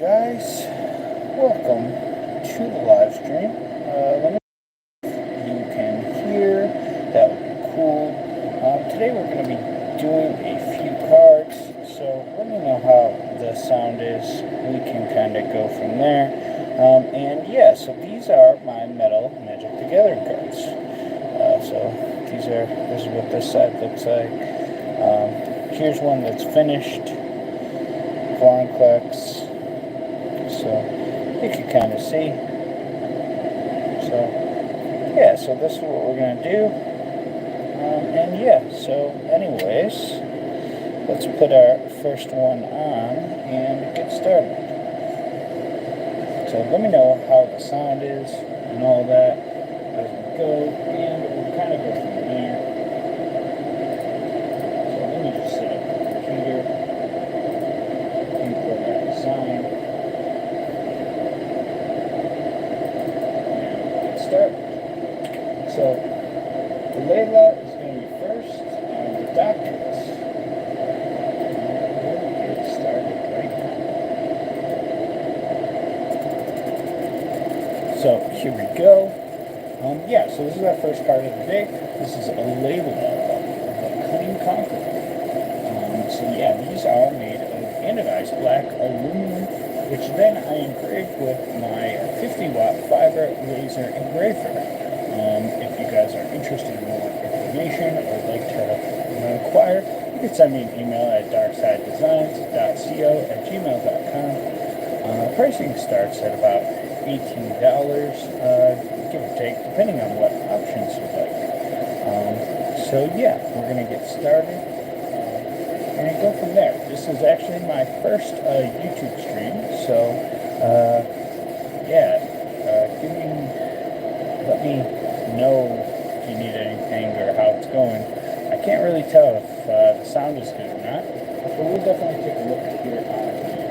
guys, welcome to the live stream. Let me know if you can hear. That would be cool. Today we're going to be doing a few cards, so let me know how the sound is. We can kind of go from there. And yeah, so these are my metal Magic the Gathering cards. This is what this side looks like. Here's one that's finished. Vorinclex. So you can kind of see. So yeah, so this is what we're going to do. And yeah, so anyways, let's put our first one on and get started. So let me know how the sound is and all that as we go, and we'll kind of go from there. So let me just set up the computer, import our design, and get started. So the Layla is going to be first, and the documents. We'll get started right now. So here we go. Yeah, so this is our first card of the day. This is a Layla, the Clean Conqueror. So yeah, these are made of anodized black aluminum, which then I engraved with my 50-watt fiber laser engraver. If you guys are interested in more information or would like to inquire, you can send me an email at darksidedesigns.co@gmail.com. Pricing starts at about $18, give or take, depending on what options you like. So yeah, we're going to get started and go from there. This is actually my first YouTube stream, so yeah, let me know if you need anything or how it's going. I can't really tell if the sound is good or not, but we'll definitely take a look here on the computer.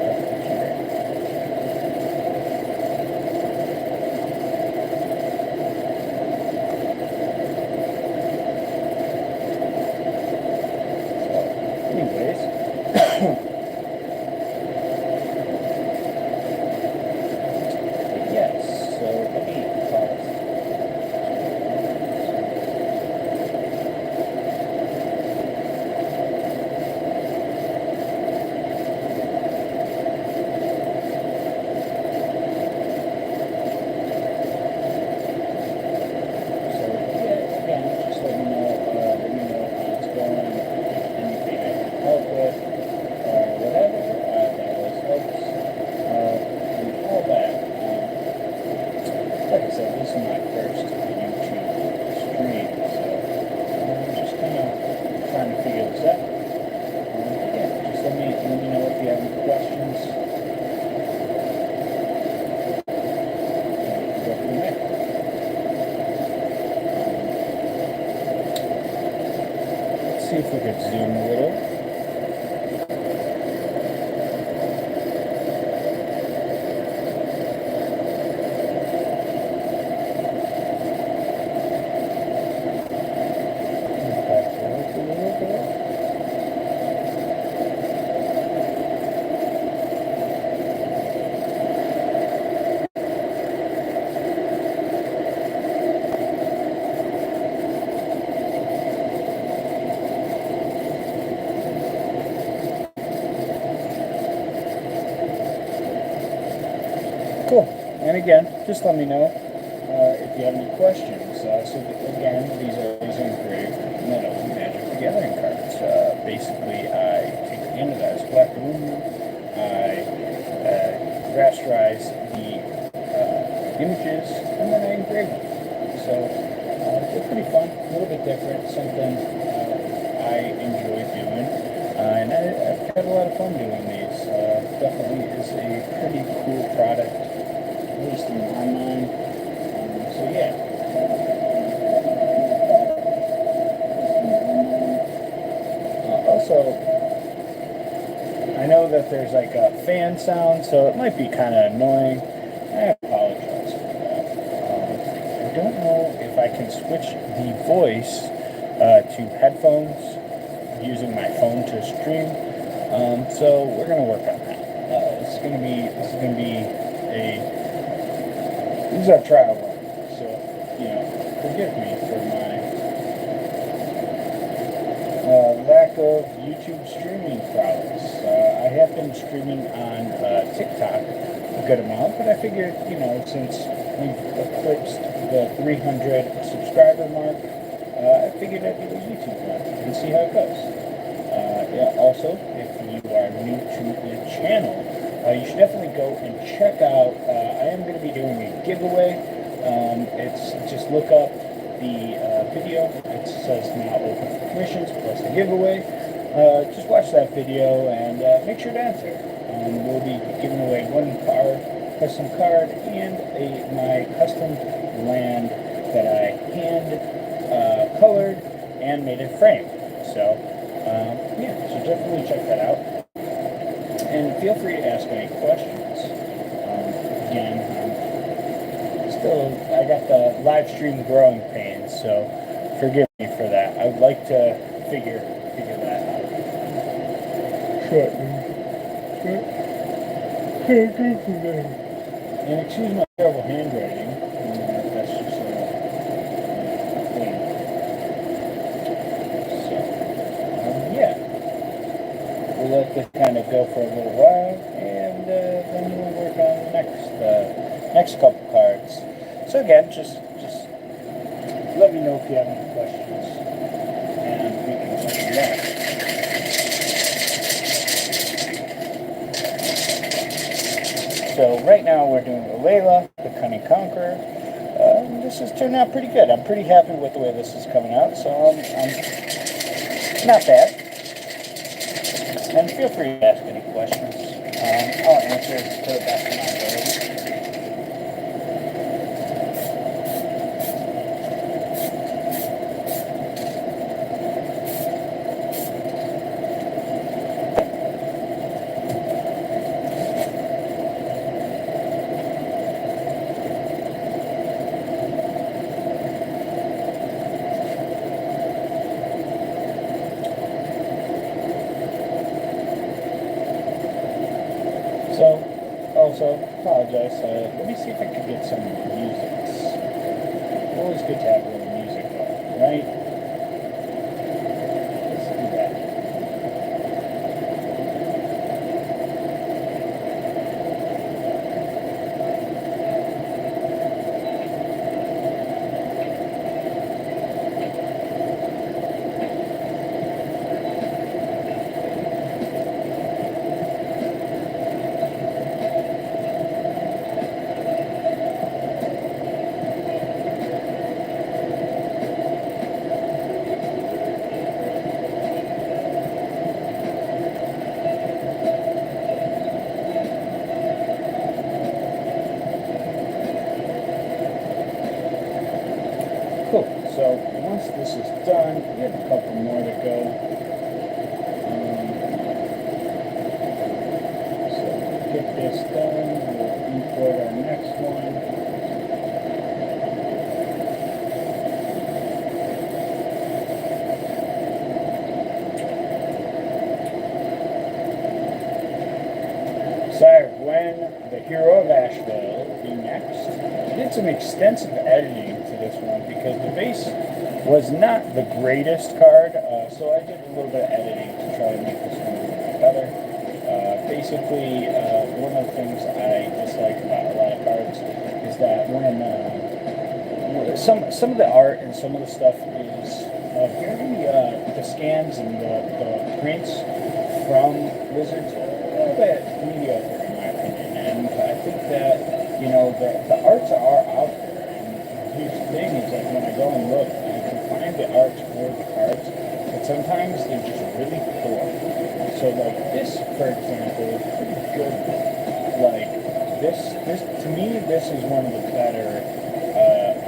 See if we could zoom a little. Cool. And again, just let me know if you have any questions. So again, these are engraved metal Magic the Gathering cards. Basically, I take the anodized black aluminum, I rasterize the images, and then I engrave them. So they're pretty fun, a little bit different, something I enjoy doing, and I've had a lot of fun doing these. Definitely is a pretty cool product, at least in my mind. So yeah. Also, I know that there's like a fan sound, so it might be kind of annoying. I apologize for that. I don't know if I can switch the voice to headphones using my phone to stream. So we're going to work on that. It's this is our trial run. So, forgive me for my lack of YouTube streaming prowess. I have been streaming on TikTok a good amount, but I figured, since we've eclipsed the 300 subscriber mark, I figured I'd do a YouTube one and see how it goes. Also, if you are new to the channel, you should definitely go and check out, I am going to be doing a giveaway. It's just look up the video. It says now open for commissions plus the giveaway. Just watch that video and make sure to enter. We'll be giving away one custom card and my custom land that I hand colored and made in frame. So so definitely check that out. And feel free to ask any questions. Again, I got the live stream growing pains, so forgive me for that. I'd like to figure that out. And excuse my terrible handwriting. That's just thing. So, we'll let this kind of go for a little while, and then we'll work on the next couple cards. So again, just let me know if you have any questions, and we can go from there. So right now we're doing Layla, the Cunning Conqueror. This has turned out pretty good. I'm pretty happy with the way this is coming out, so I'm not bad. And feel free to ask any questions. I'll answer to the best of my ability. So, also, apologize. Let me see if I can get some music. Always good to have a little music going, right? Let's do that. Cool. So once this is done, we have a couple more to go. So get this done. We'll import our next one. Sire Gwen, the hero of Asheville, will be next. I did some extensive editing to this one because the base was not the greatest card, so I did a little bit of editing to try to make this one a little bit better. Basically, one of the things I dislike about a lot of cards is that when some of the art and some of the stuff is the scans and the prints from Wizards are a little bit mediocre in my opinion, and I think that the arts are out there. And here's the thing: is that when I go and look, I can find the arts for the cards, but sometimes they're just really poor. So like this, for example, is pretty good. Like this to me, this is one of the better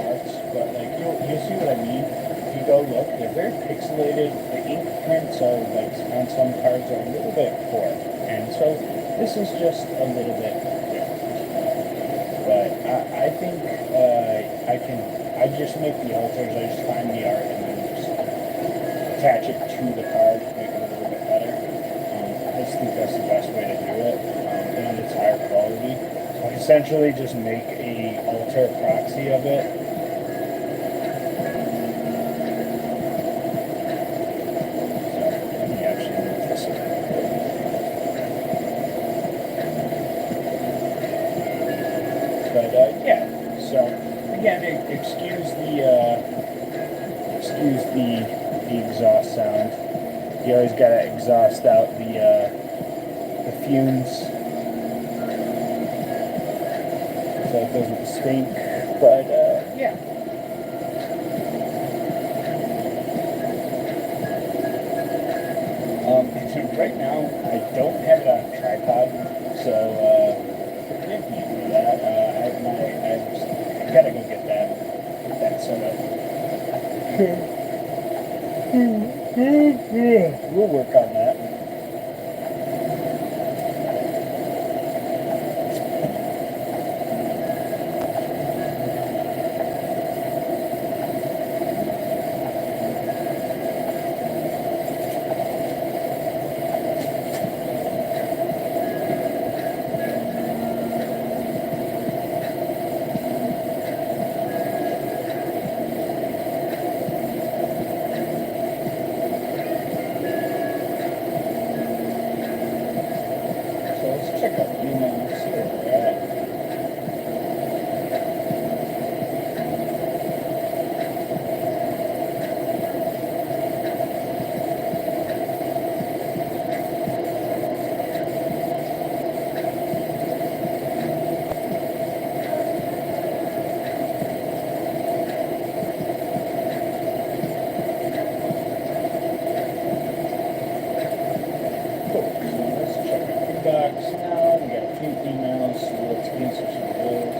arts. But like you'll see what I mean. If you go look, they're very pixelated. The ink prints are like on some cards are a little bit poor, and so this is just a little bit different. But I think I just make the alters. I just find the art and then just attach it to the card to make it a little bit better. I just think that's the best way to do it. And it's hard essentially just make a alter proxy of it. So let me actually move this a little bit. But yeah, so again, excuse the exhaust sound. You always gotta exhaust out the fumes so it doesn't stink. But yeah. And right now I don't have it on a tripod, so forgive me for that. I gotta go get that set up. We'll work on that. Check out the emails, see where we're at. Cool. So let's check our inbox now. We got a few emails, so let's answer some of those.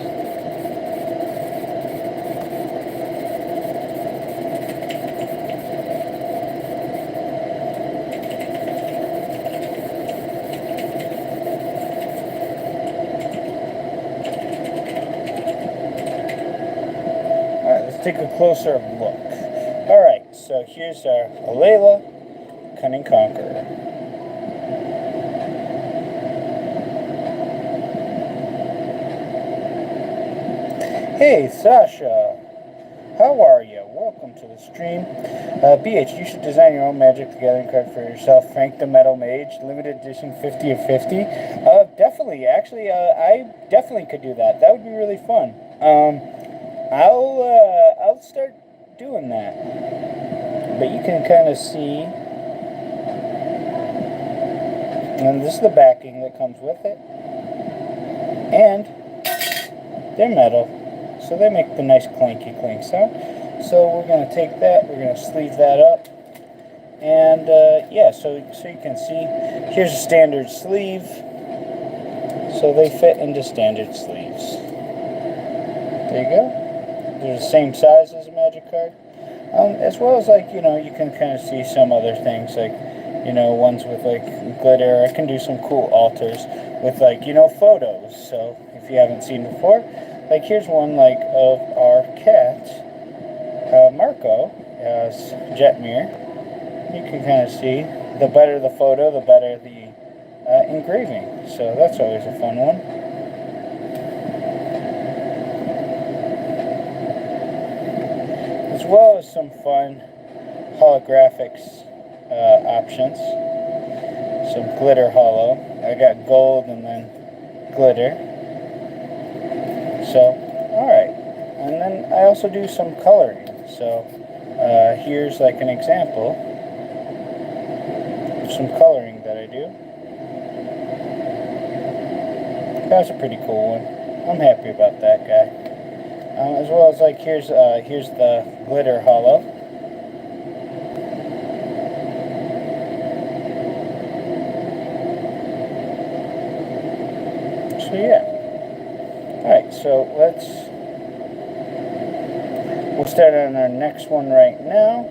Alright, let's take a closer look. Alright, so here's our Alayla Cunning Conqueror. Hey, Sasha. How are you? Welcome to the stream. BH, you should design your own Magic the Gathering card for yourself. Frank the Metal Mage, limited edition 50 of 50. Definitely. Actually, I definitely could do that. That would be really fun. I'll start doing that. But you can kind of see. And this is the backing that comes with it. And they're metal. So they make the nice clanky clink sound. So we're going to take that, we're going to sleeve that up. And yeah, so you can see, here's a standard sleeve. So they fit into standard sleeves. There you go. They're the same size as a Magic card. As well as, like, you know, you can kind of see some other things, like, you know, ones with, like, glitter. I can do some cool alters with, like, you know, photos. So if you haven't seen before, like, here's one, like, of our cat, Marco, as Jetmir. You can kind of see, the better the photo, the better the engraving. So that's always a fun one. As well as some fun holographics options. Some glitter holo. I got gold and then glitter. So, alright. And then I also do some coloring. So, here's like an example of some coloring that I do. That's a pretty cool one. I'm happy about that guy. As well as, like, here's the glitter holo. So yeah. Alright, so we'll start on our next one right now.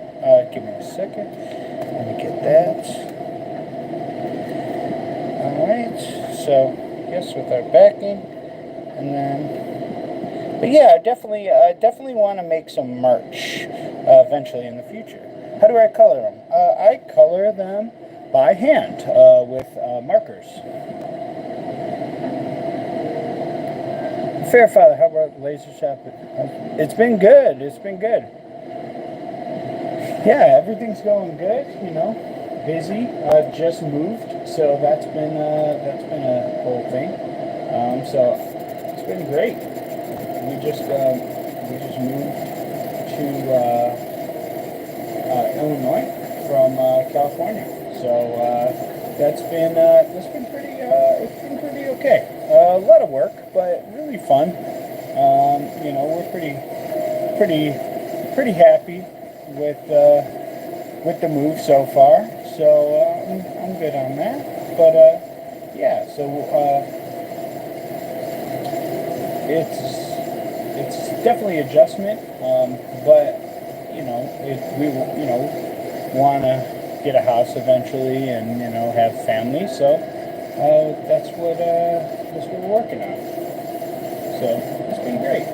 Give me a second. Let me get that. Alright, so yes, with our backing, and then, but yeah, I definitely want to make some merch eventually in the future. How do I color them? I color them by hand with markers. Fairfather, how about laser shop? It's been good. It's been good. Yeah, everything's going good. You know, busy. Just moved, so that's been a whole thing. So it's been great. We just moved to Illinois from California. So that's been pretty it's been pretty okay. A lot of work, but really fun. You know, we're pretty happy with the move so far. So I'm good on that. But yeah, so it's definitely adjustment. But you know, we want to get a house eventually, and you know, have family. So that's what we're working on. So it's been great.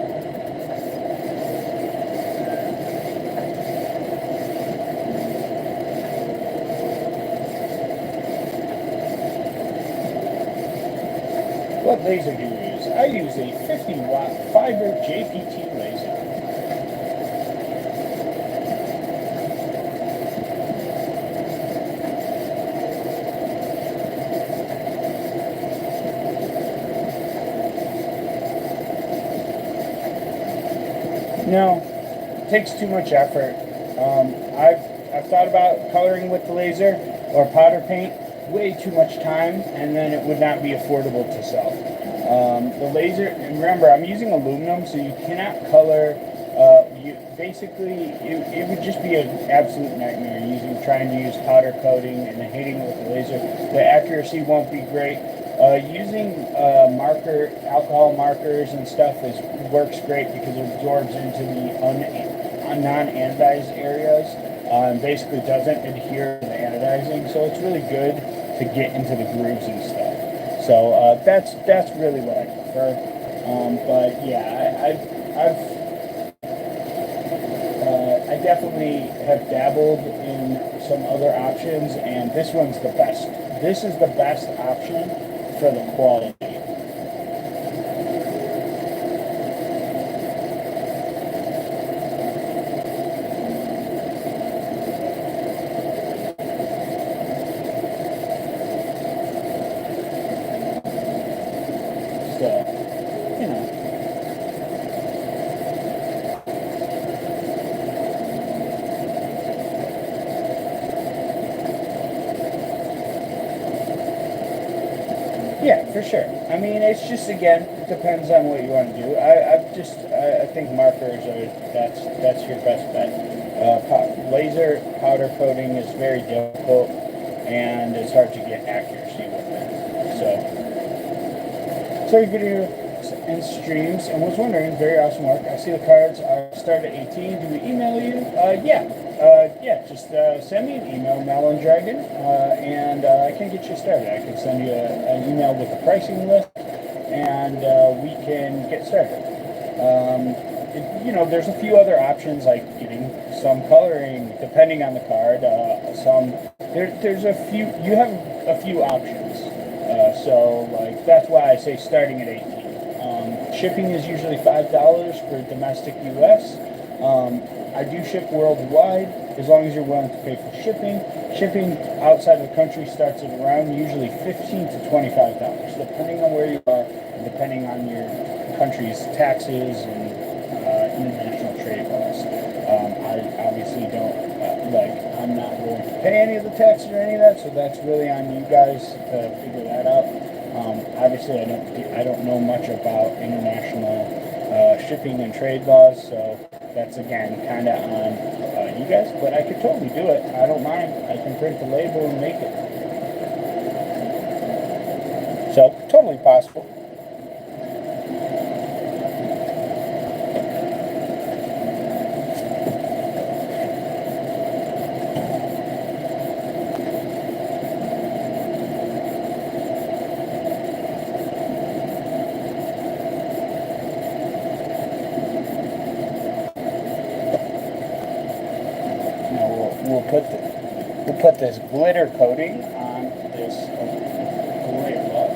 What laser do you use? I use a 50-watt fiber JPT laser. No, it takes too much effort. I've thought about coloring with the laser or powder paint. Way too much time, and then it would not be affordable to sell. The laser, and remember, I'm using aluminum, so you cannot color. It would just be an absolute nightmare trying to use powder coating and then hitting it with the laser. The accuracy won't be great. Using alcohol markers and stuff works great because it absorbs into the non-anodized areas. Basically doesn't adhere to the anodizing, so it's really good to get into the grooves and stuff. So that's really what I prefer. But yeah, I definitely have dabbled in some other options, and this one's the best. This is the best option for the quality. Yeah, for sure. I mean, it's just, again, it depends on what you want to do. I think markers that's your best bet. Laser powder coating is very difficult, and it's hard to get accuracy with it. So your video and streams, and was wondering, very awesome work. I see the cards are start at 18. Do we email you? Just send me an email, Melondragon, and I can get you started. I can send you an email with a pricing list, and we can get started. There's a few other options, like getting some coloring, depending on the card. There's a few. You have a few options. So that's why I say starting at 18. Shipping is usually $5 for domestic U.S. I do ship worldwide, as long as you're willing to pay for shipping. Shipping outside of the country starts at around usually $15 to $25, depending on where you are, and depending on your country's taxes and international trade laws. I obviously don't, I'm not willing to pay any of the taxes or any of that, so that's really on you guys to figure that out. Obviously, I don't know much about international shipping and trade laws, so that's, again, kind of on you guys, but I could totally do it. I don't mind. I can print the label and make it. So, totally possible. We'll put this glitter coating on this glitter glove.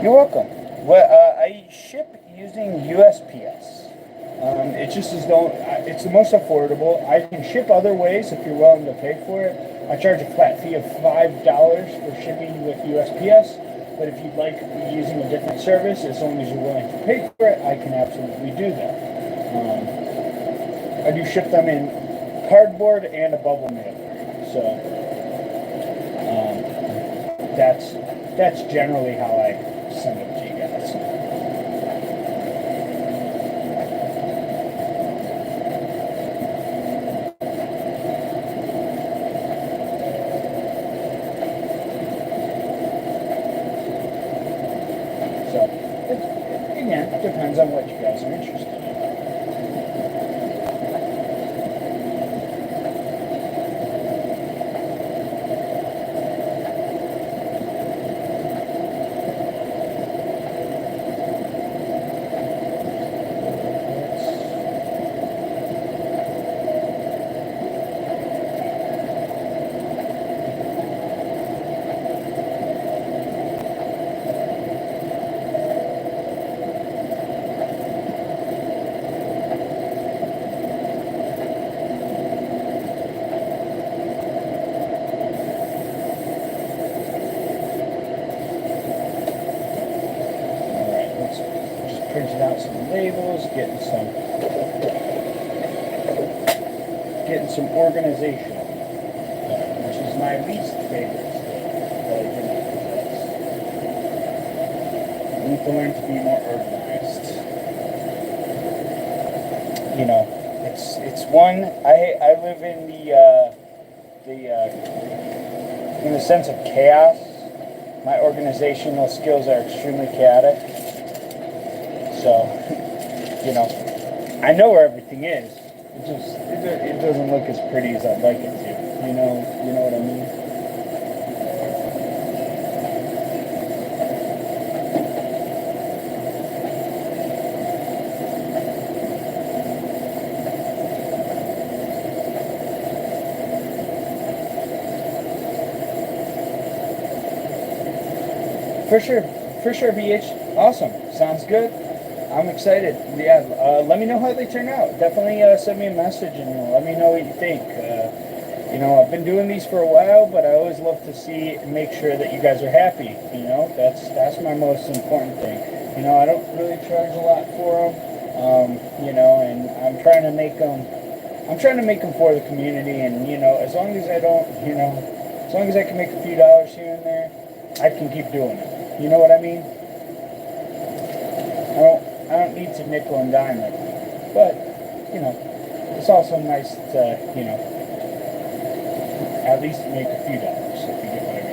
You're welcome. Well, I ship using USPS. It's just as though it's the most affordable. I can ship other ways if you're willing to pay for it. I charge a flat fee of $5 for shipping with USPS. But if you'd like using a different service, as long as you're willing to pay for it, I can absolutely do that. I do ship them in cardboard and a bubble mailer. So that's generally how I send it to you guys. So it depends on what you guys are interested in. Printing out some labels, getting some organization, which is my least favorite skill. I need to learn to be more organized. You know, it's one. I live in in the sense of chaos. My organizational skills are extremely chaotic. So, you know, I know where everything is. It doesn't look as pretty as I'd like it to. You know what I mean? For sure, BH. Awesome. Sounds good. I'm excited. Yeah, let me know how they turn out. Definitely send me a message and let me know what you think. You know, I've been doing these for a while, but I always love to see and make sure that you guys are happy. You know, that's my most important thing. You know, I don't really charge a lot for them. You know, and I'm trying to make them for the community. And you know, as long as I don't, you know, as long as I can make a few dollars here and there, I can keep doing it. You know what I mean? I don't need to nickel and dime it, but you know, it's also nice to, you know, at least make a few dollars, if you get what I mean.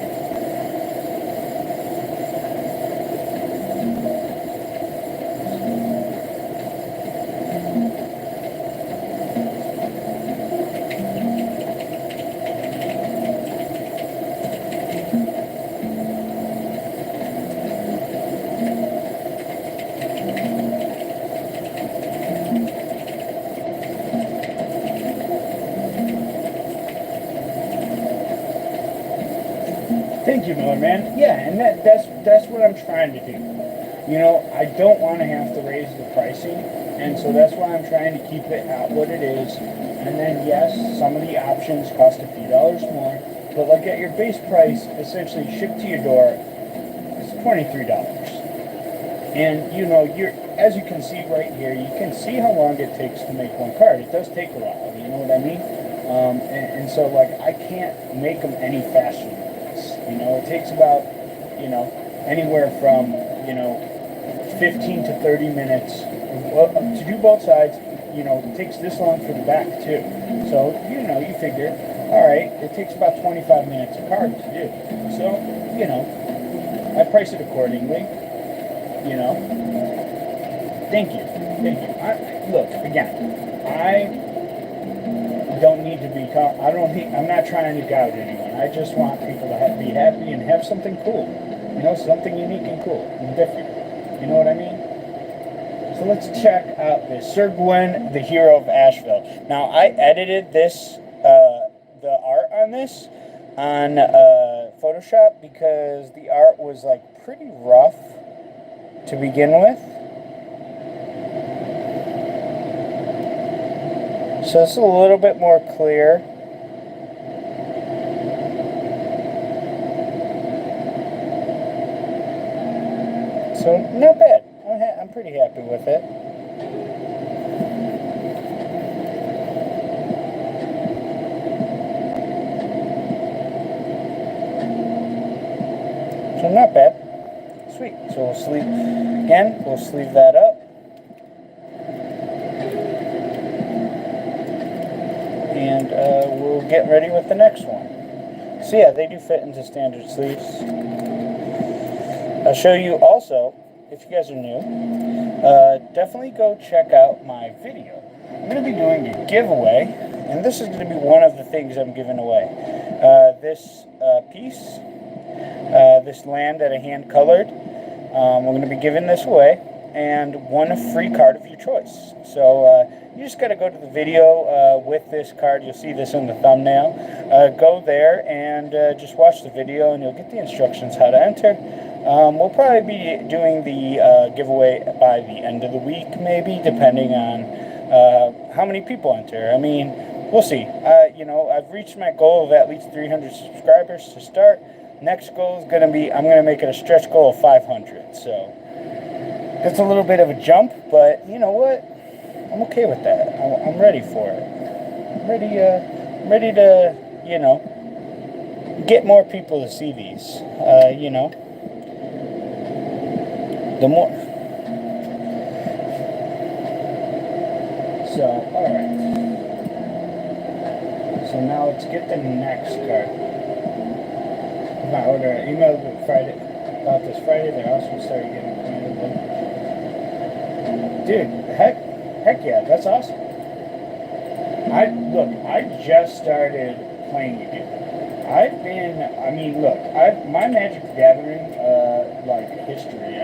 Thank you, Miller, man. Yeah, and that's what I'm trying to do. You know, I don't want to have to raise the pricing, and so that's why I'm trying to keep it at what it is. And then, yes, some of the options cost a few dollars more, but like at your base price, essentially shipped to your door, it's $23. And you know, as you can see right here, you can see how long it takes to make one card. It does take a while, you know what I mean? And so, like, I can't make them any faster. You know, it takes about, you know, anywhere from, you know, 15 to 30 minutes. Well, to do both sides, you know, it takes this long for the back, too. So, you know, you figure, all right, it takes about 25 minutes a card to do. So, you know, I price it accordingly, you know. Thank you. Look, again, I don't need to be, I'm not trying to gouge anyone. I just want people to be happy and have something cool. You know, something unique and cool and different. You know what I mean? So let's check out this Sir Gwen, the Hero of Asheville. Now, I edited this, the art on this on Photoshop because the art was like pretty rough. to begin with. So it's a little bit more clear. So not bad. I'm pretty happy with it. So not bad. Sweet. So we'll sleeve that up. And we'll get ready with the next one. So yeah, they do fit into standard sleeves. I'll show you also, if you guys are new, definitely go check out my video. I'm going to be doing a giveaway, and this is going to be one of the things I'm giving away. This piece, this land that I hand-colored, we're going to be giving this away, and one free card of your choice. So you just got to go to the video with this card. You'll see this in the thumbnail. Go there and just watch the video, and you'll get the instructions how to enter. We'll probably be doing the giveaway by the end of the week, maybe, depending on how many people enter. I mean, we'll see. You know, I've reached my goal of at least 300 subscribers to start. Next goal is going to be, I'm going to make it a stretch goal of 500. So it's a little bit of a jump, but you know what? I'm okay with that. I'm ready for it. I'm ready to, you know, get more people to see these. You know, the more. So, alright. So now let's get the next card. I ordered an email about this Friday. They're also started getting acquainted with. Dude, heck yeah, that's awesome. I just started playing again. My Magic the Gathering, history.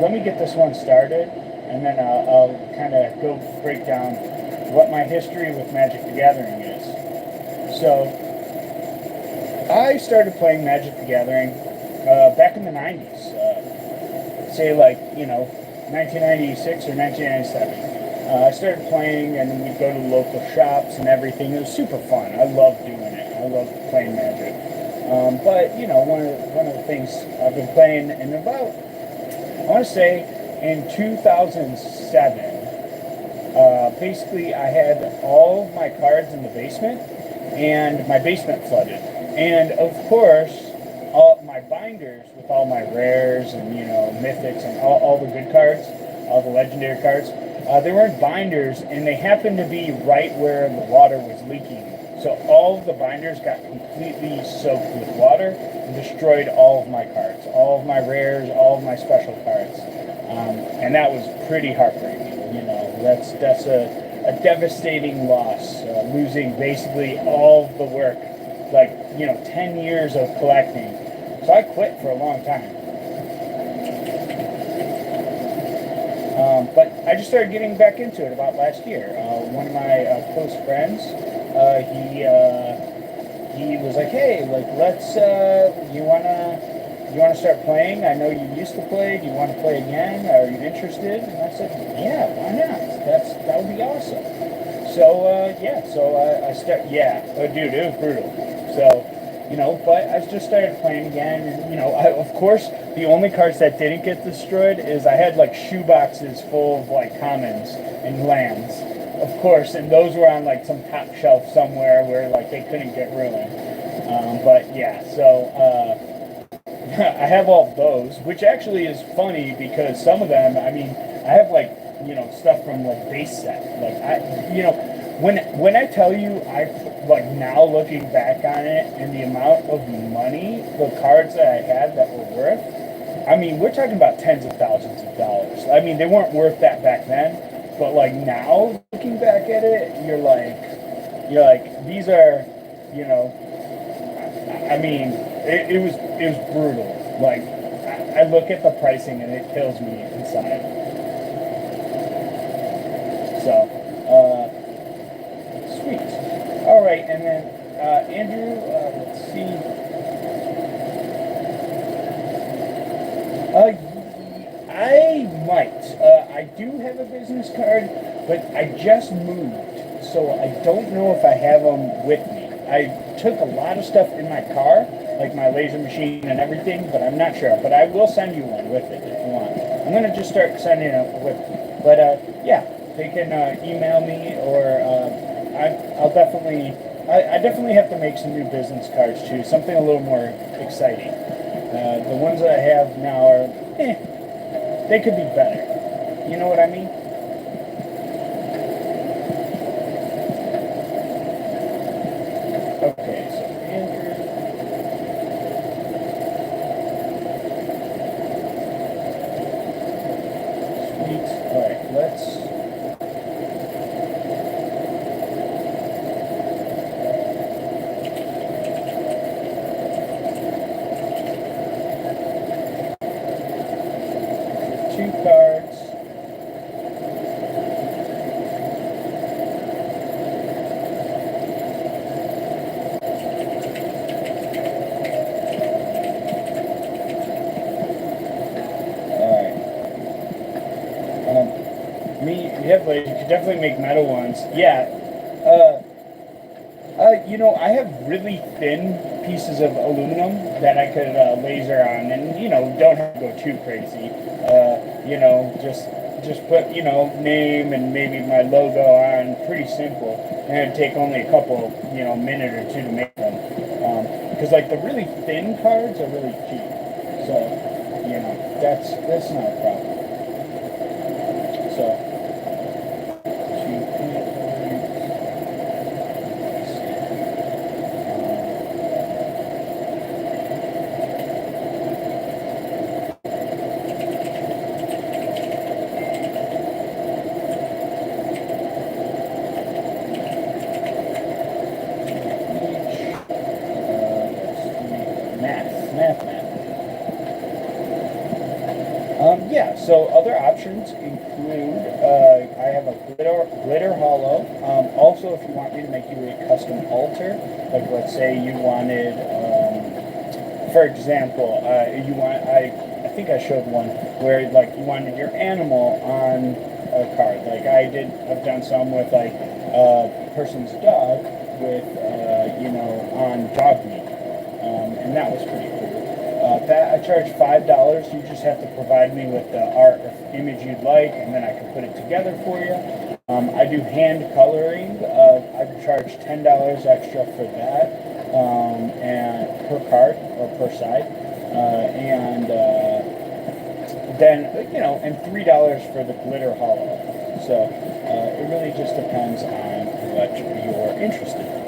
Let me get this one started, and then I'll kind of go break down what my history with Magic the Gathering is. So, I started playing Magic the Gathering back in the 90s. Say 1996 or 1997. I started playing, and we'd go to local shops and everything. It was super fun. I loved doing it. I loved playing Magic. But you know, one of the things I've been playing in about, I want to say, in 2007. Basically, I had all of my cards in the basement, and my basement flooded. And of course, all my binders with all my rares and, you know, mythics and all the good cards, all the legendary cards, they were in binders, and they happened to be right where the water was leaking. So all of the binders got completely soaked with water and destroyed all of my cards, all of my rares, all of my special cards. And that was pretty heartbreaking. You know, that's a devastating loss, losing basically all of the work, 10 years of collecting. So I quit for a long time. But I just started getting back into it about last year. One of my close friends, he was like, hey, let's, you wanna start playing? I know you used to play. Do you want to play again? Are you interested? And I said, yeah, why not? That would be awesome. So dude, it was brutal. So, you know, but I just started playing again, and you know, of course, the only cards that didn't get destroyed is I had shoe boxes full of commons and lands, of course, and those were on some top shelf somewhere where they couldn't get ruined. But yeah, so I have all those, which actually is funny because some of them, I mean, I have stuff from base set. When I tell you, now looking back on it and the amount of money, the cards that I had that were worth, I mean, we're talking about tens of thousands of dollars. I mean, they weren't worth that back then, but now looking back at it, you're like, these are, you know, I mean, it was brutal. I look at the pricing and it kills me inside. So, sweet. All right, and then Andrew, let's see. I I do have a business card, but I just moved, so I don't know if I have them with me. I took a lot of stuff in my car, like my laser machine and everything, but I'm not sure. But I will send you one with it if you want. I'm going to just start sending it with, but yeah, they can email me, or I'll definitely, I definitely have to make some new business cards too, something a little more exciting. The ones that I have now are, they could be better. You know what I mean? Okay, so Andrew. Sweet. Alright, let's. Two cards. You could definitely make metal ones. Yeah. You know, I have really thin pieces of aluminum that I could laser on, and you know, don't have to go too crazy. You know, just put, you know, name and maybe my logo on. Pretty simple, and it'd take only a couple, you know, minute or two to make them. Because like the really thin cards are really cheap, so you know that's not a problem. So. Yeah, so other options include, I have a glitter hollow. Also, if you want me to make you a custom altar, like let's say you wanted, for example, I think I showed one where like you wanted your animal on a card. Like I've done some with like a person's dog with, you know, on dog meat. And that was pretty cool. That I charge $5. You just have to provide me with the art or image you'd like, and then I can put it together for you. I do hand coloring. I charge $10 extra for that, and per card or per side, and then you know, and $3 for the glitter hollow. So it really just depends on what you're interested in.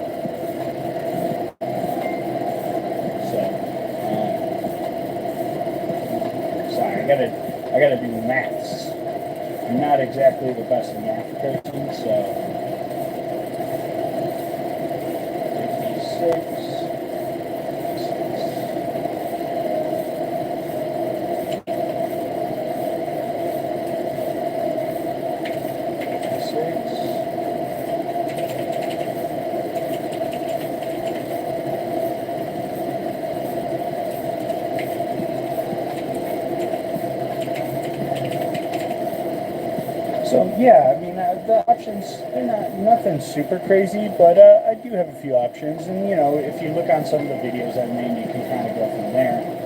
I gotta do maths. I'm not exactly the best math person, so 56. So yeah, I mean the options, they're nothing super crazy, but I do have a few options, and you know, if you look on some of the videos I've made, you can kind of go from there.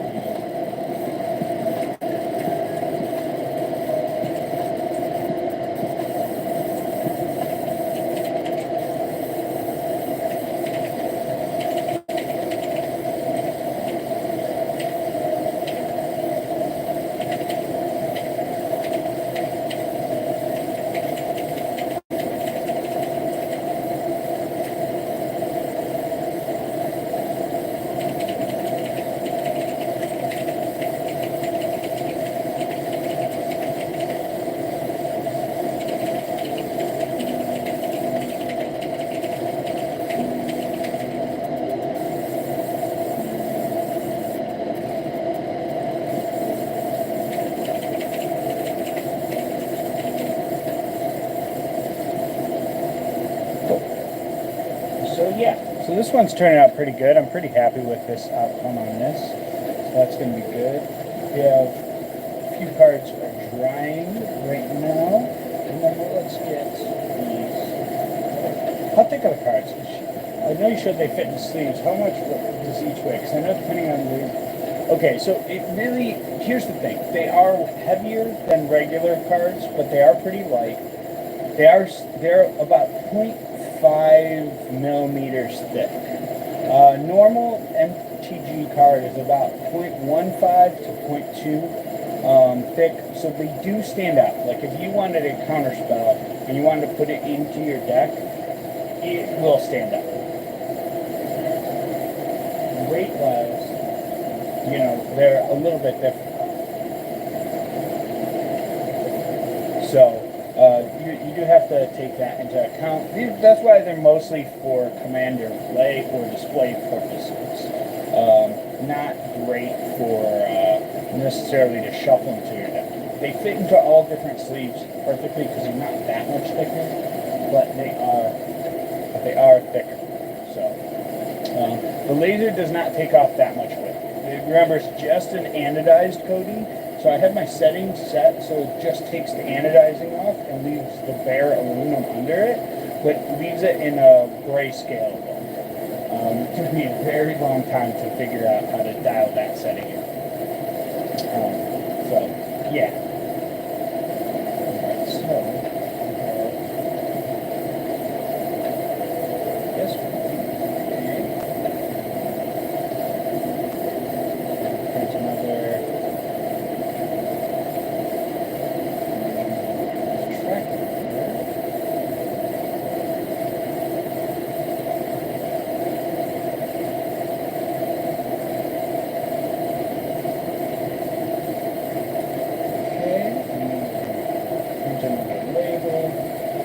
Yeah, so this one's turning out pretty good. I'm pretty happy with this outcome on this. So that's going to be good. We have a few cards are drying right now. Remember, let's get these. How thick are the cards? I know you showed they fit in the sleeves. How much does each weigh? Because I know depending on the... Okay, so it really... Here's the thing. They are heavier than regular cards, but they are pretty light. They're about 0.5 millimeters thick. Normal MTG card is about 0.15 to 0.2 thick, so they do stand out. Like if you wanted a counter spell and you wanted to put it into your deck, it will stand out. Weight-wise, they're a little bit different. So you do have to take that into account. That's why they're mostly for commander play or display purposes. Not great for necessarily to shuffle into your deck. They fit into all different sleeves perfectly because they're not that much thicker, but they are thicker. So the laser does not take off that much weight. Remember, it's just an anodized coating. So I have my settings set so it just takes the anodizing off and leaves the bare aluminum under it, but leaves it in a grayscale. It took me a very long time to figure out how to dial that setting in. So, yeah. Alright, so, this one. There's another.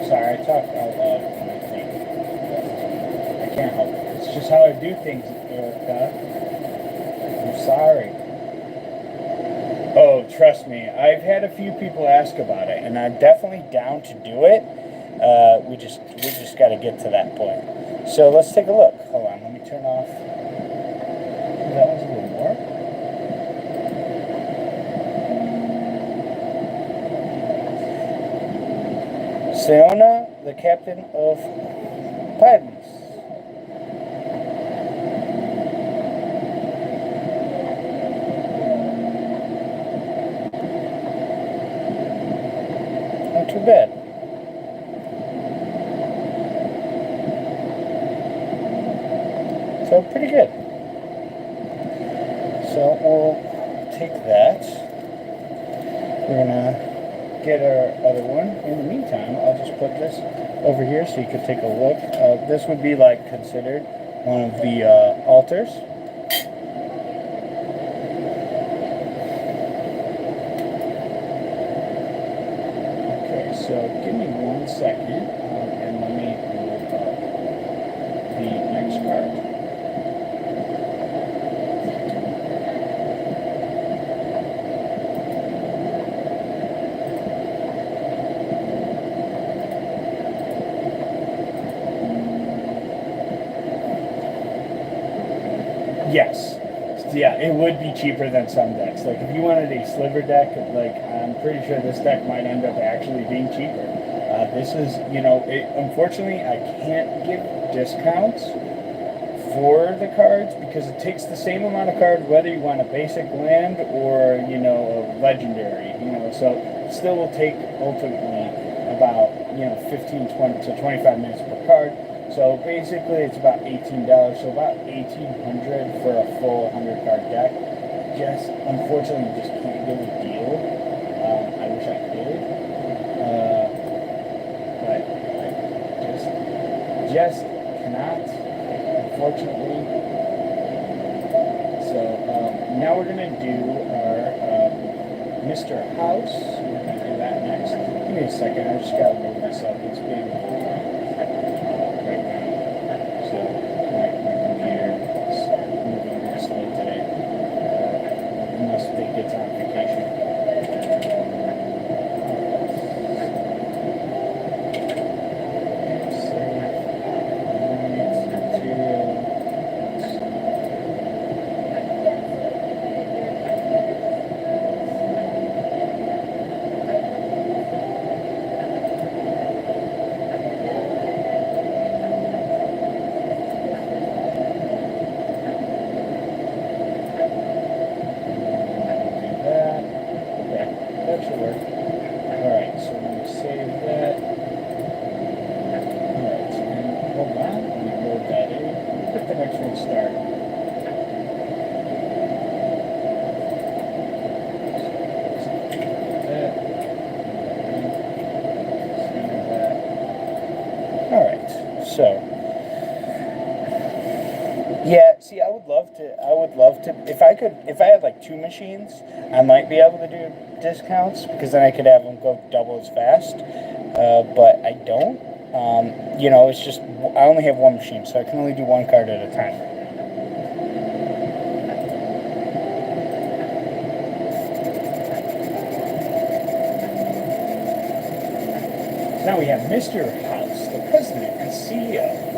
Sorry, I talk out loud when I think. I can't help it. It's just how I do things, Erica. I'm sorry. Oh, trust me. I've had a few people ask about it, and I'm definitely down to do it. We just got to get to that point. So let's take a look. Hold on. Let me turn off. That one's a little more. Seona, the captain of Pirates. Not too bad. So pretty good. So we'll take that. We're gonna get our other one. In the meantime, I'll just put this over here so you can take a look. This would be like considered one of the altars. Okay, so give me 1 second and let me look up the next part. Yes. Yeah, it would be cheaper than some decks. Like, if you wanted a sliver deck, like, I'm pretty sure this deck might end up actually being cheaper. This is, unfortunately, I can't give discounts for the cards because it takes the same amount of cards whether you want a basic land or, a legendary, so it still will take ultimately about, 15, 20 to 25 minutes per card. So basically it's about $18, so about $1,800 for a full 100 card deck. Unfortunately, just can't give a deal. I wish I could. But I just cannot, unfortunately. So now we're going to do our Mr. House. We're going to do that next. Give me a second, I just got to move this up. It's being and start. All right, so yeah, see, I would love to, if I had like 2 machines, I might be able to do discounts, because then I could have them go double as fast, but I don't. You know, it's just, I only have 1 machine, so I can only do 1 card at a time. Now we have Mr. House, the president and CEO.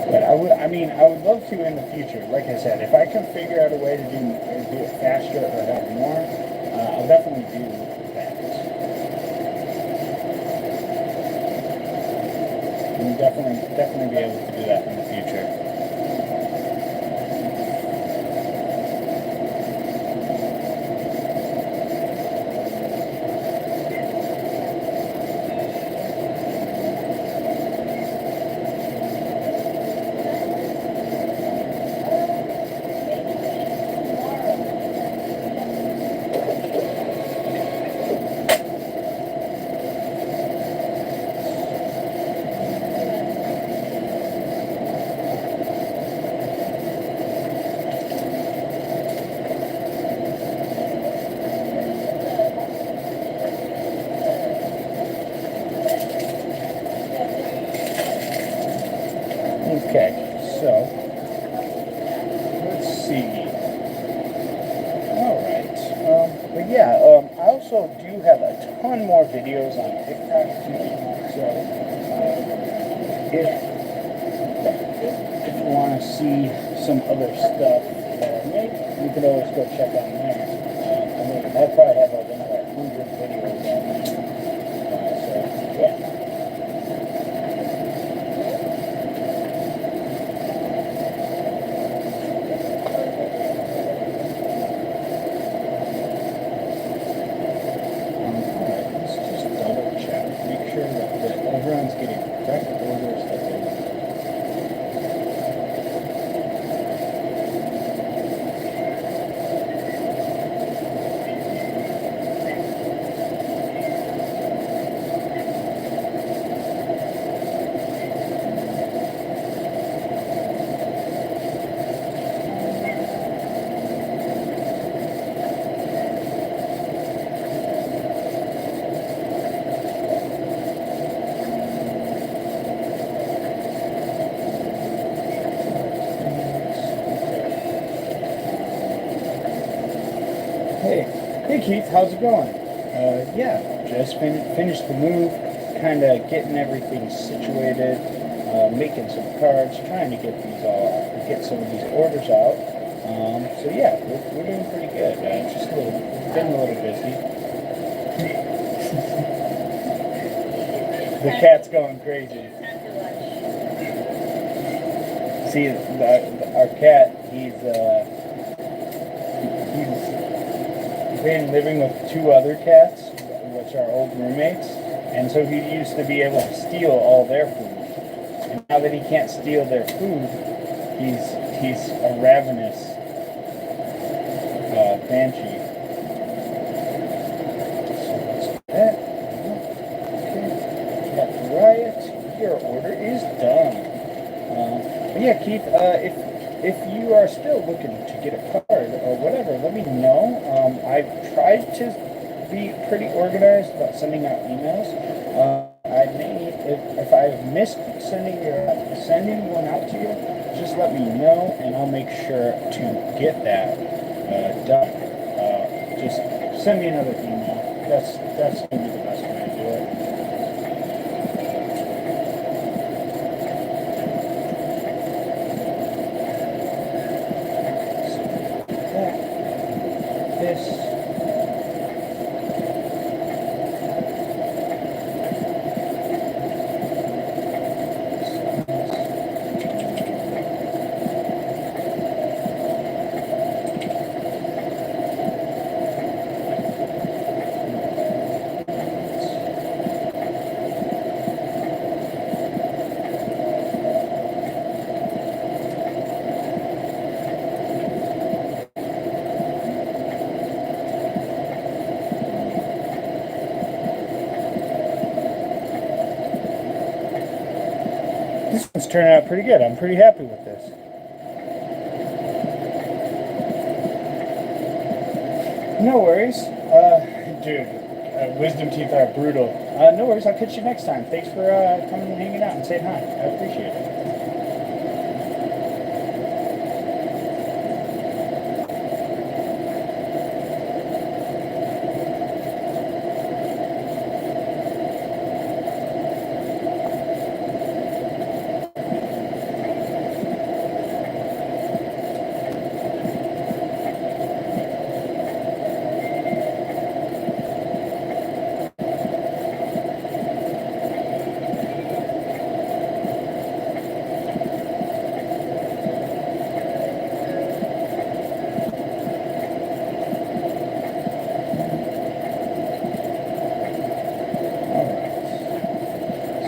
But I would love to in the future. Like I said, if I can figure out a way to do it faster or have more, I'll definitely do that. And definitely be able to do that in the future. Okay, so let's see. All right, but yeah, I also do have a ton more videos on TikTok too. So if you want to see some other stuff that I make, you can always go check on there. I probably have like another 100 videos on there. So yeah. Everyone's getting correct orders that they want. Hey Keith, how's it going? Yeah, just finished the move, kind of getting everything situated, making some cards, trying to get some of these orders out. So yeah, we're doing pretty good. Just been a little busy. The cat's going crazy. See, our cat, he's been living with 2 other cats, which are old roommates, and so he used to be able to steal all their food. And now that he can't steal their food, he's a ravenous banshee. So let's do that. Okay. Got Riot. Your order is done. But yeah, Keith, if you are still looking to get a card or whatever, let me know. I've tried to be pretty organized about sending out emails. I may, if I've missed sending one out to you, just let me know and I'll make sure to get that done. Just send me another email. That's going to be the best way to do it. This one's turning out pretty good. I'm pretty happy with this. No worries. Dude, wisdom teeth are brutal. No worries. I'll catch you next time. Thanks for coming and hanging out and saying hi. I appreciate it.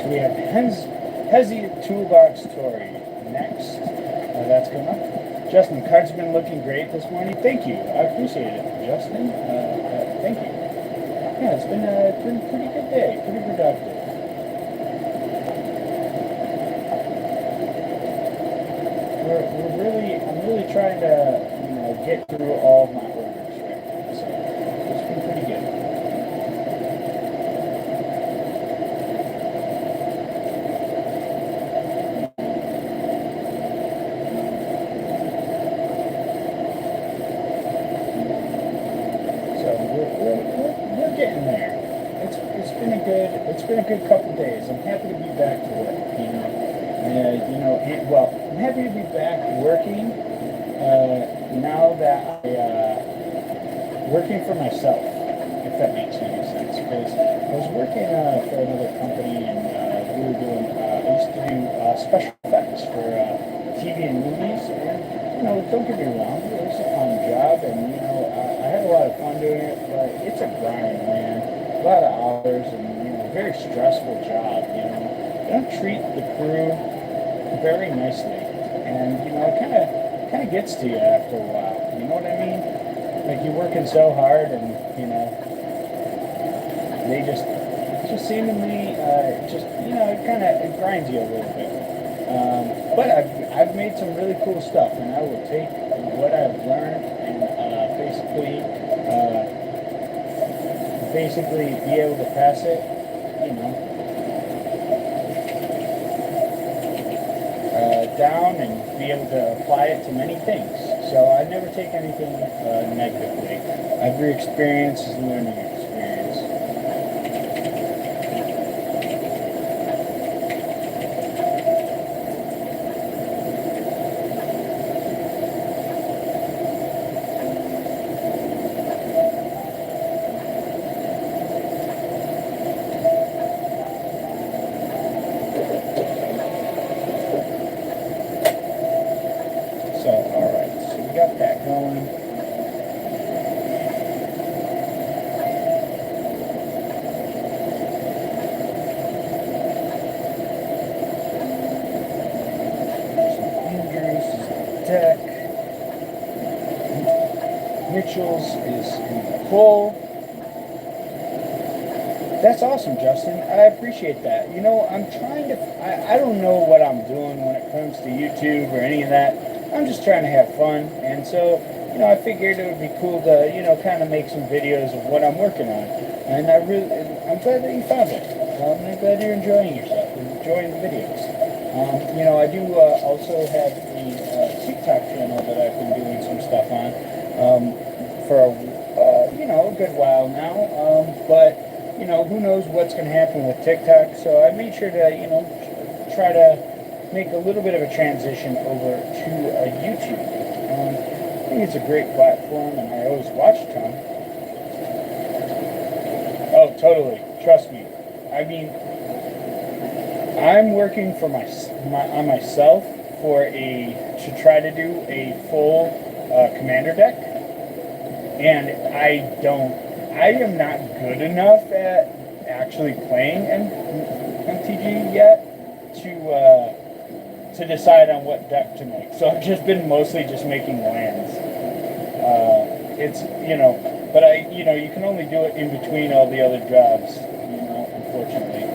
We have Hezi Toolbox Tori next. That's coming up. Justin, cards have been looking great this morning. Thank you. I appreciate it, Justin. Thank you. Yeah, it's been a pretty good day. Pretty productive. I'm really trying to, get through all of my orders right now. So it's been pretty good. We're getting there. It's been a good couple days. I'm happy to be back to work. I'm happy to be back working now that working for myself, if that makes any sense. Because I was working for another company, and we were doing. I used to do special effects for TV and movies, and don't get me wrong, it was a fun job, and I had a lot of fun doing it, but it's a grind, man. A lot of hours, and very stressful job. They don't treat the crew very nicely, and it kind of gets to you after a while. You know what I mean? Like you're working so hard, and they just seemingly it grinds you a little bit. But I've made some really cool stuff, and I will take what I've learned and basically be able to pass it, down and be able to apply it to many things. So I never take anything negatively. Every experience is a learning experience. Mitchell's is in the hole. That's awesome, Justin. I appreciate that. I'm trying to. I don't know what I'm doing when it comes to YouTube or any of that. I'm just trying to have fun, and so I figured it would be cool to kind of make some videos of what I'm working on. And I'm glad that you found it. I'm glad you're enjoying yourself and enjoying the videos. I do also have a TikTok channel that I've been doing some stuff on for a good while now. But who knows what's going to happen with TikTok? So I made sure to try to make a little bit of a transition over to YouTube. I think it's a great platform, and I always watch a ton. Oh, totally. Trust me. I mean, I'm working for on myself to try to do a full commander deck, and I am not good enough at actually playing MTG yet to decide on what deck to make. So I've just been mostly just making lands. But you can only do it in between all the other jobs, unfortunately.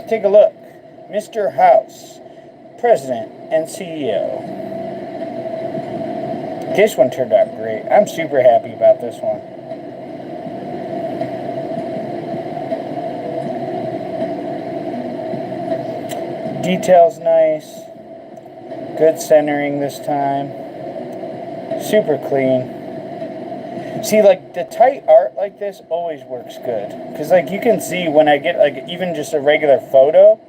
take a look. Mr. House, President and CEO. This one turned out great. I'm super happy about this one. Detail's nice. Good centering this time. Super clean. See, like, the tight art like this always works good. Because, like, you can see when I get, like, even just a regular photo,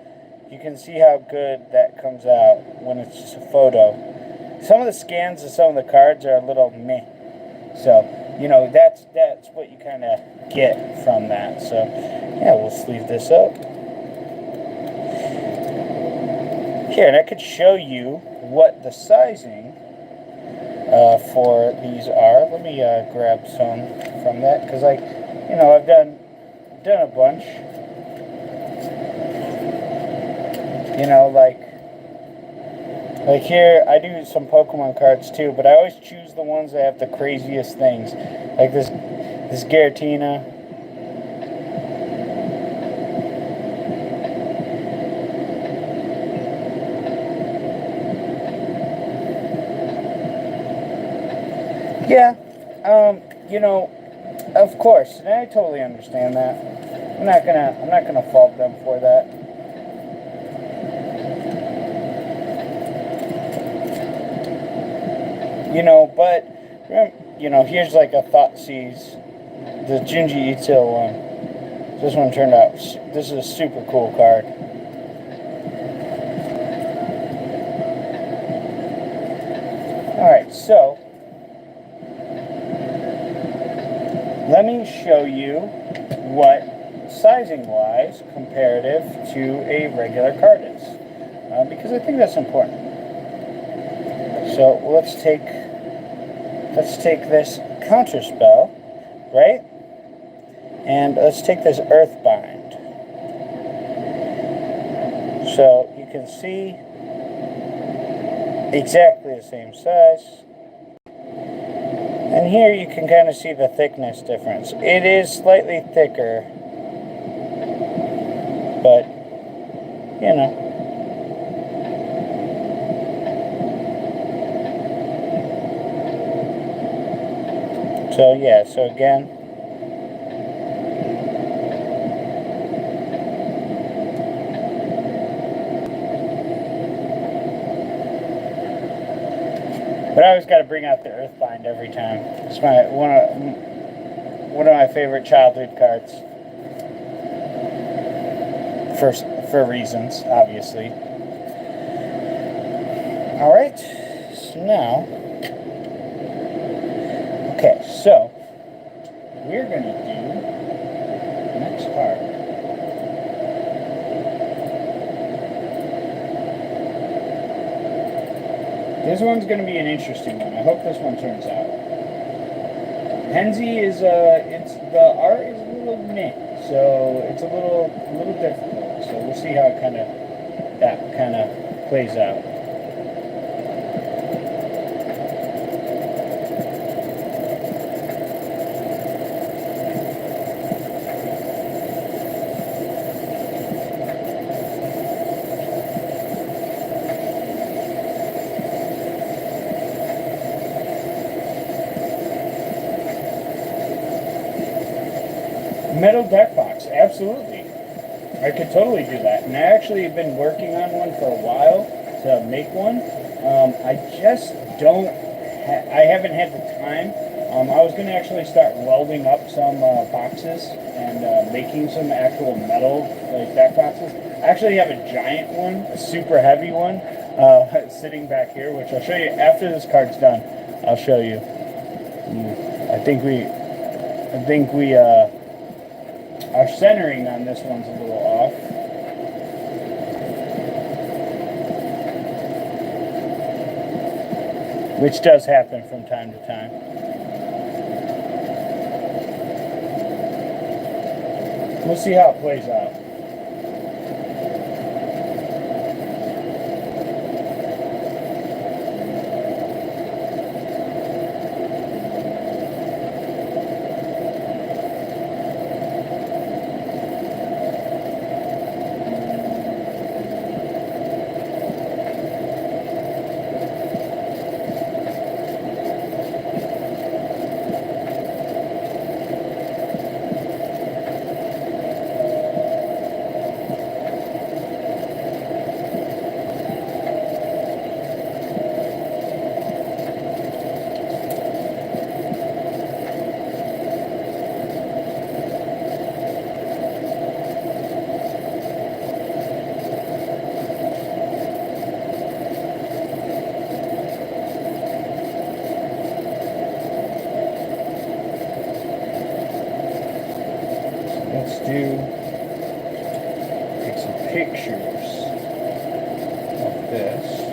you can see how good that comes out when it's just a photo. Some of the scans of some of the cards are a little meh. So, you know, that's what you kind of get from that. So, yeah, we'll sleeve this up. Here, and I could show you what the sizing for these are. Let me grab some from that, because, like, you know, I've done a bunch. You know, like here, I do some Pokemon cards too, but I always choose the ones that have the craziest things. Like this Giratina. Yeah, you know, of course, and I totally understand that. I'm not gonna fault them for that. You know, but, you know, here's like a Thoughtseize, the Junji Ito one. This one turned out, this is a super cool card. Alright, so, let me show you what sizing-wise comparative to a regular card is, because I think that's important. So let's take this counterspell, right? And let's take this Earthbind. So you can see exactly the same size. And here you can kind of see the thickness difference. It is slightly thicker, but, you know. So, yeah, so again, but I always got to bring out the Earthbind every time. It's one of my favorite childhood cards. For reasons, obviously. All right, so now, okay, so we're going to do the next card. This one's going to be an interesting one. I hope this one turns out. Henzi is the art is a little meh, so it's a little difficult. So we'll see how that kind of plays out. Metal deck box, absolutely. I could totally do that. And I actually have been working on one for a while to make one. I just I haven't had the time. I was going to actually start welding up some boxes and making some actual metal like deck boxes. I actually have a giant one, a super heavy one, sitting back here, which I'll show you after this card's done. I'll show you. I think we our centering on this one's a little off. Which does happen from time to time. We'll see how it plays out. this.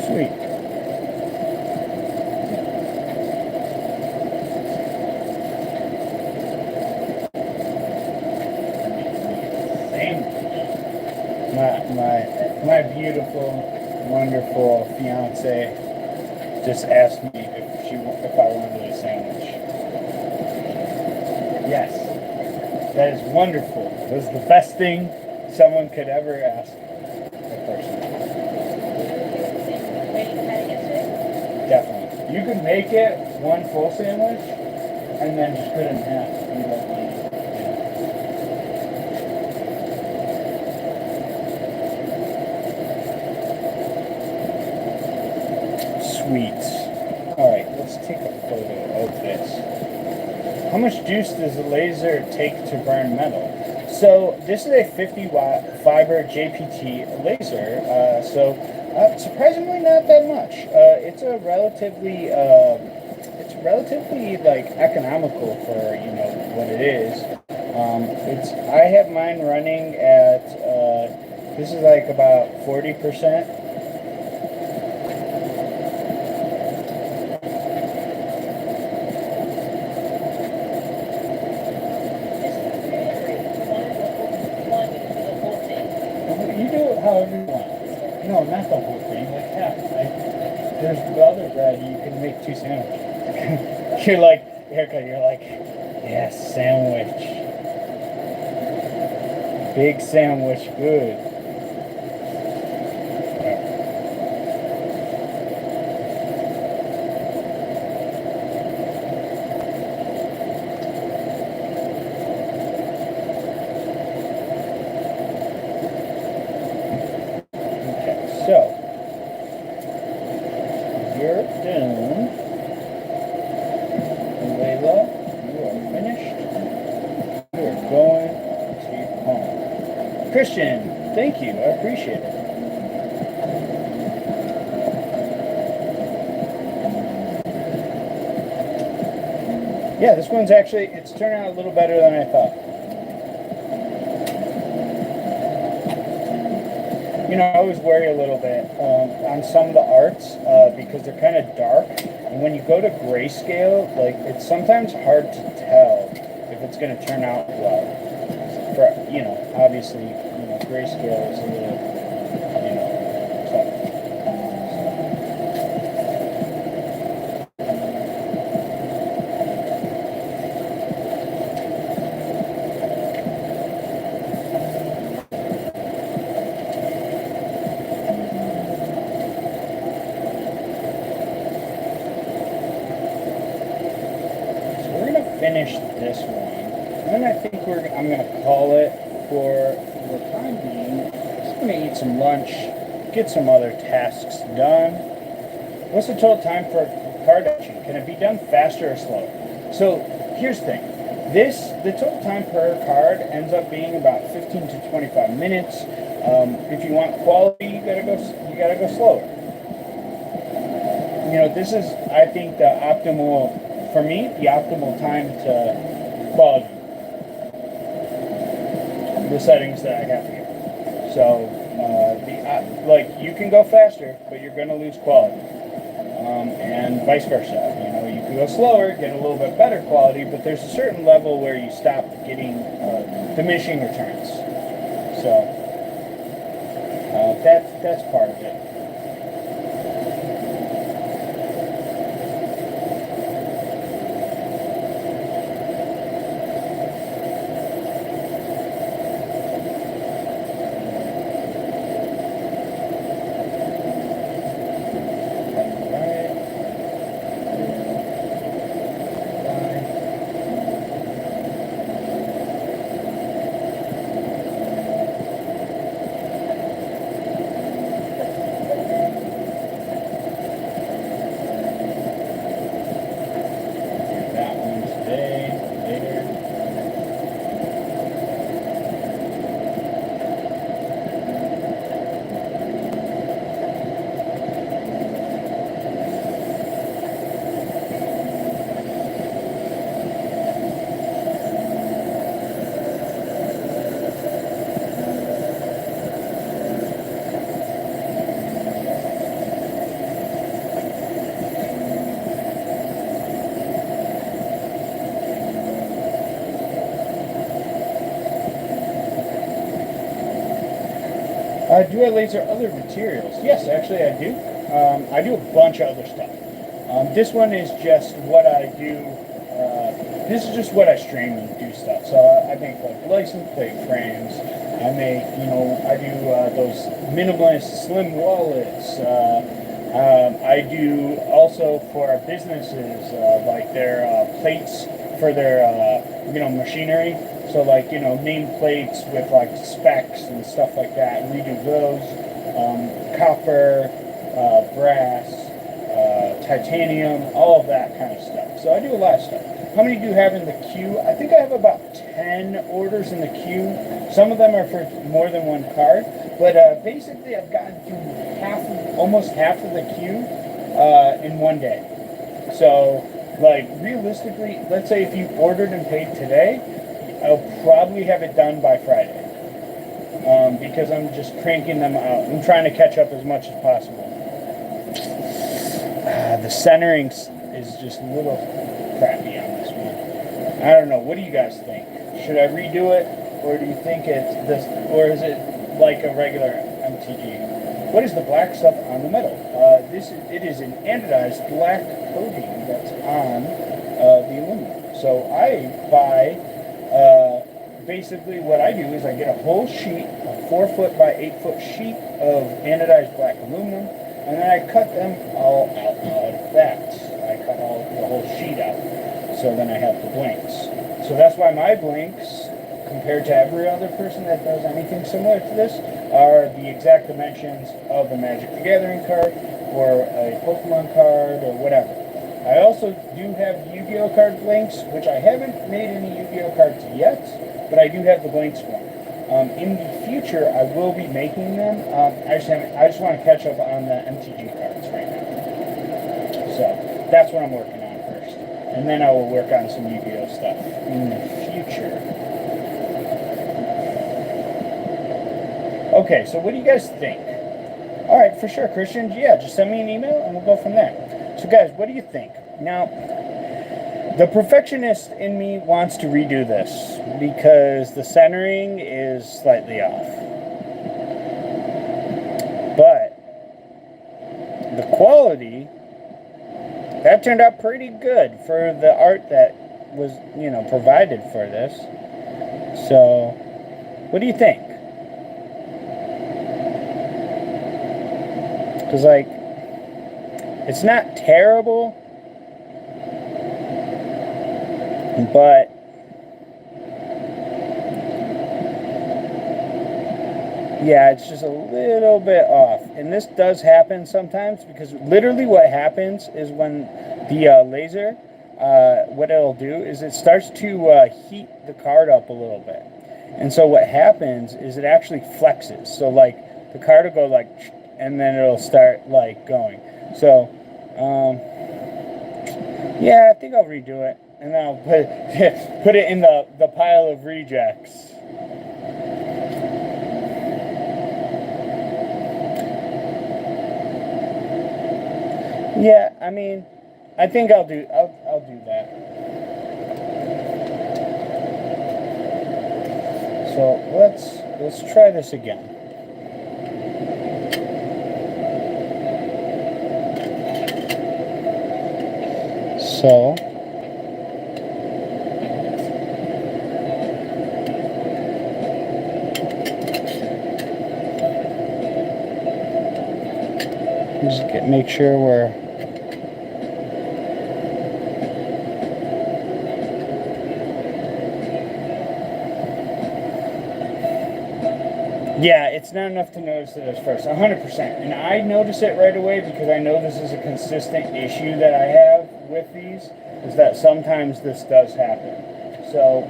Sweet. My beautiful, wonderful fiance just asked me if I wanted a sandwich. Yes, that is wonderful. That is the best thing someone could ever ask a person. Definitely. You could make it one full sandwich and then just put it in half. You don't need it. Sweet. Alright, let's take a photo of this. How much juice does the laser take to burn metal? So this is a 50-watt fiber JPT laser. Surprisingly not that much. It's relatively like economical for what it is. I have mine running at this is like about 40%. However you want. No, not the whole thing, like half. There's the other bread, you can make 2 sandwiches. You're like, haircut, you're like, yes, sandwich. Big sandwich, good. Christian, thank you. I appreciate it. Yeah, this one's actually, it's turning out a little better than I thought. I always worry a little bit on some of the arts because they're kind of dark. And when you go to grayscale, like, it's sometimes hard to tell if it's going to turn out well. For, obviously, grayscale is a little, tough. So we're going to finish this one. And then I think I'm going to call it for the time being. Just going to eat some lunch, get some other tasks done. What's the total time for card etching? Can it be done faster or slower? So here's the thing. The total time per card ends up being about 15 to 25 minutes. If you want quality, you gotta go slower. This is, I think, the optimal time to quality. The settings that I have here. So, you can go faster, but you're going to lose quality, and vice versa. You can go slower, get a little bit better quality, but there's a certain level where you stop getting diminishing returns. So, that's part of it. Do I laser other materials? Yes, actually I do. I do a bunch of other stuff. This one is just what I do. This is just what I stream and do stuff. So I make like license plate frames. I do those minimalist slim wallets. I do also for our businesses, like their plates for their, machinery. So like, name plates with like specs and stuff like that. We do those. Copper, brass, titanium, all of that kind of stuff. So I do a lot of stuff. How many do you have in the queue? I think I have about 10 orders in the queue. Some of them are for more than one card. But basically I've gotten through almost half of the queue in one day. So like realistically, let's say if you ordered and paid today, I'll probably have it done by Friday. Because I'm just cranking them out. I'm trying to catch up as much as possible. The centering is just a little crappy on this one. I don't know. What do you guys think? Should I redo it, or do you think it's this, or is it like a regular MTG? What is the black stuff on the metal? It is an anodized black coating that's on the aluminum. So I buy. Basically what I do is I get a whole sheet, a 4-foot by 8-foot sheet of anodized black aluminum, and then I cut them all out of that. I cut the whole sheet out. So then I have the blanks. So that's why my blanks, compared to every other person that does anything similar to this, are the exact dimensions of a Magic the Gathering card, or a Pokemon card, or whatever. I also do have Yu-Gi-Oh card blanks, which I haven't made any Yu-Gi-Oh cards yet, but I do have the blanks for them. In the future, I will be making them. I just want to catch up on the MTG cards right now. So that's what I'm working on first, and then I will work on some Yu-Gi-Oh stuff in the future. Okay, so what do you guys think? All right, for sure, Christian. Yeah, just send me an email and we'll go from there. So guys, what do you think? Now, the perfectionist in me wants to redo this because the centering is slightly off. But the quality, that turned out pretty good for the art that was, provided for this. So, what do you think? Because, it's not terrible, but yeah, it's just a little bit off. And this does happen sometimes because literally what happens is when the laser, what it'll do is it starts to heat the card up a little bit. And so what happens is it actually flexes. So the card will go and then it'll start going. So, yeah, I think I'll redo it. And then I'll put it in the pile of rejects. Yeah, I think I'll do that. So let's try this again. So just make sure we're yeah, it's not enough to notice it at first, 100%. And I notice it right away because I know this is a consistent issue that I have with these, is that sometimes this does happen. So,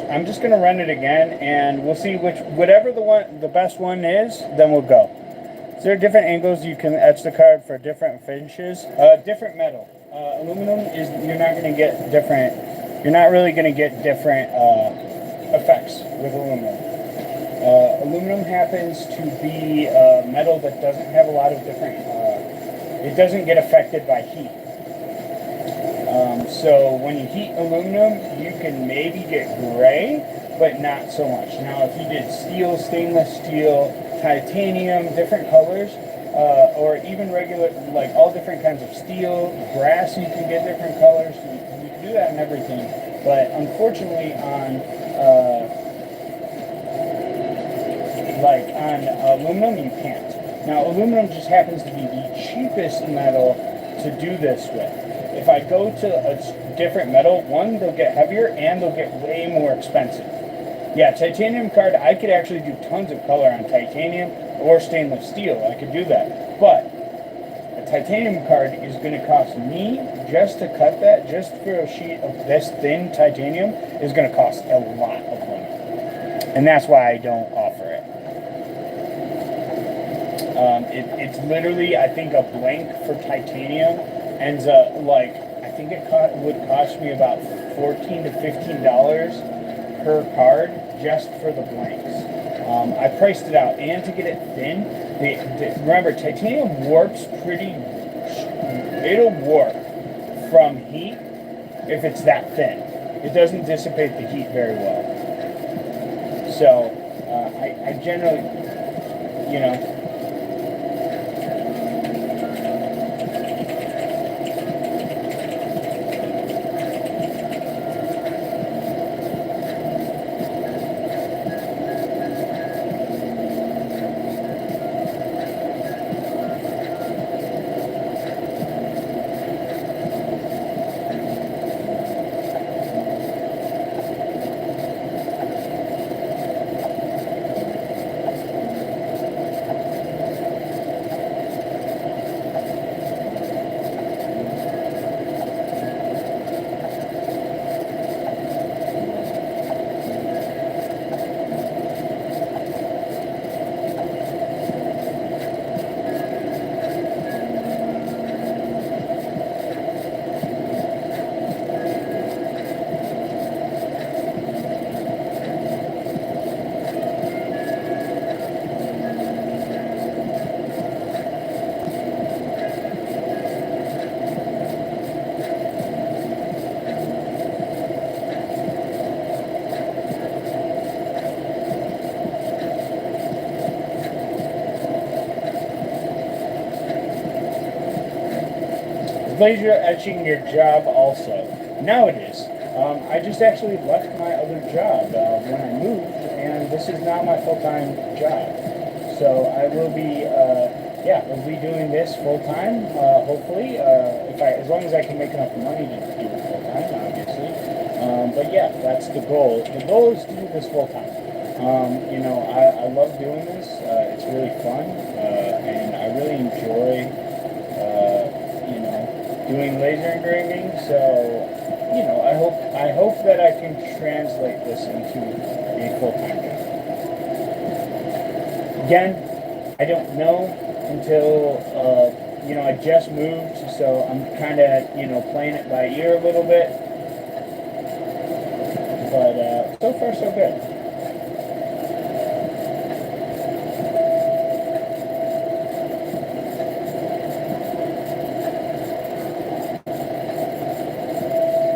I'm just gonna run it again, and we'll see whatever the best one is, then we'll go. So there are different angles you can etch the card for different finishes. Different metal. Aluminum is you're not really gonna get different effects with aluminum. Aluminum happens to be metal that doesn't have a lot of different it doesn't get affected by heat. So when you heat aluminum, you can maybe get gray, but not so much. Now, if you did steel, stainless steel, titanium, different colors, or even regular, like all different kinds of steel, brass, you can get different colors. You can do that in everything. But unfortunately, on aluminum, you can't. Now, aluminum just happens to be the cheapest metal to do this with. If I go to a different metal, one, they'll get heavier and they'll get way more expensive. Yeah, titanium card, I could actually do tons of color on titanium or stainless steel. I could do that. But a titanium card is going to cost me, just to cut that, just for a sheet of this thin titanium, is going to cost a lot of money. And that's why I don't offer it. It's literally, I think, a blank for titanium ends up like, I think it would cost me about $14 to $15 per card just for the blanks. I priced it out, and to get it thin, remember, titanium warps it'll warp from heat if it's that thin. It doesn't dissipate the heat very well. So, I generally, you know, laser etching your job also? Now it is. I just actually left my other job when I moved, and this is now my full-time job. So I will be, we'll be doing this full-time, hopefully, as long as I can make enough money to do it full-time, obviously. But yeah, that's the goal. The goal is to do this full-time. I love doing this. It's really fun, and I really enjoy doing laser engraving, so I hope that I can translate this into a full-time job. Again, I don't know until I just moved, so I'm kind of playing it by ear a little bit. But so far so good.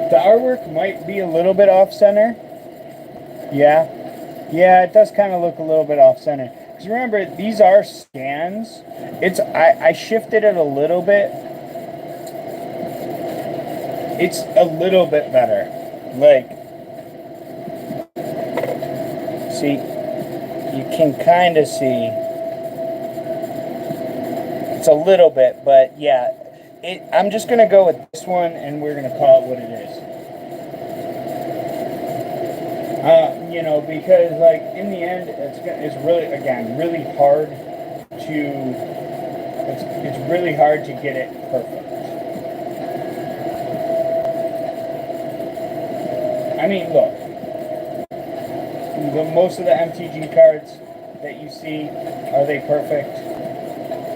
The artwork might be a little bit off-center. Yeah, it does kind of look a little bit off-center. Because remember, these are scans. I shifted it a little bit. It's a little bit better. Like, see, you can kind of see. It's a little bit, but yeah. I'm just going to go with this one, and we're going to call it what it is. Because, like, in the end, it's really, again, really hard it's really hard to get it perfect. I mean, look, most of the MTG cards that you see, are they perfect?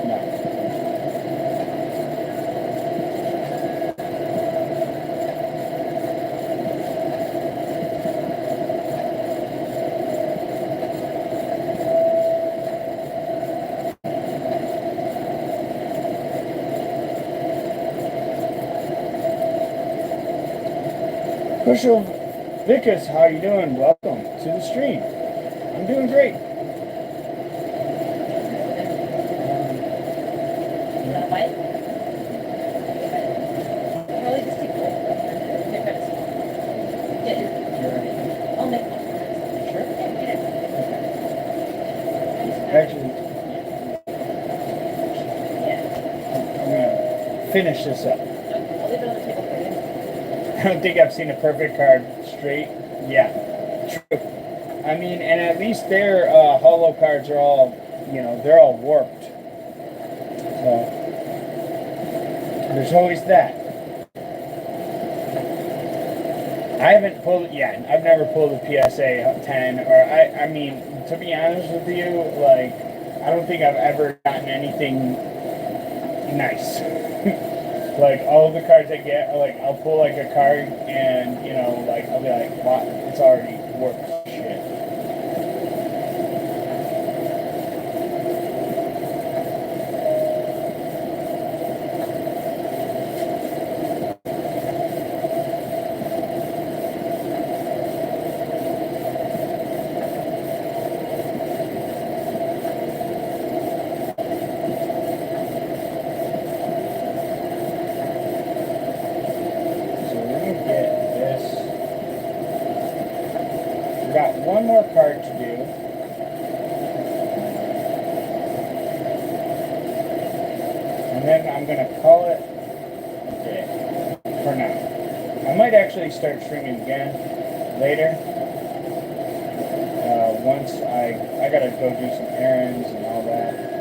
No. Bushel Vickers, how you doing? Welcome to the stream. I'm doing great. Actually, I'm gonna finish this up. I'll leave it on the table for you. I don't think I've seen a perfect card straight. Yeah, true. I mean, and at least their holo cards are all, they're all warped. So there's always that. I haven't pulled, yeah, I've never pulled a PSA 10, or I mean, to be honest with you, like, I don't think I've ever gotten anything nice. Like, all of the cards I get are like, I'll pull like a card and, like, I'll be like, wow, it's already warped shit. One more card to do. And then I'm going to call it a day for now. I might actually start streaming again later. Once I got to go do some errands and all that.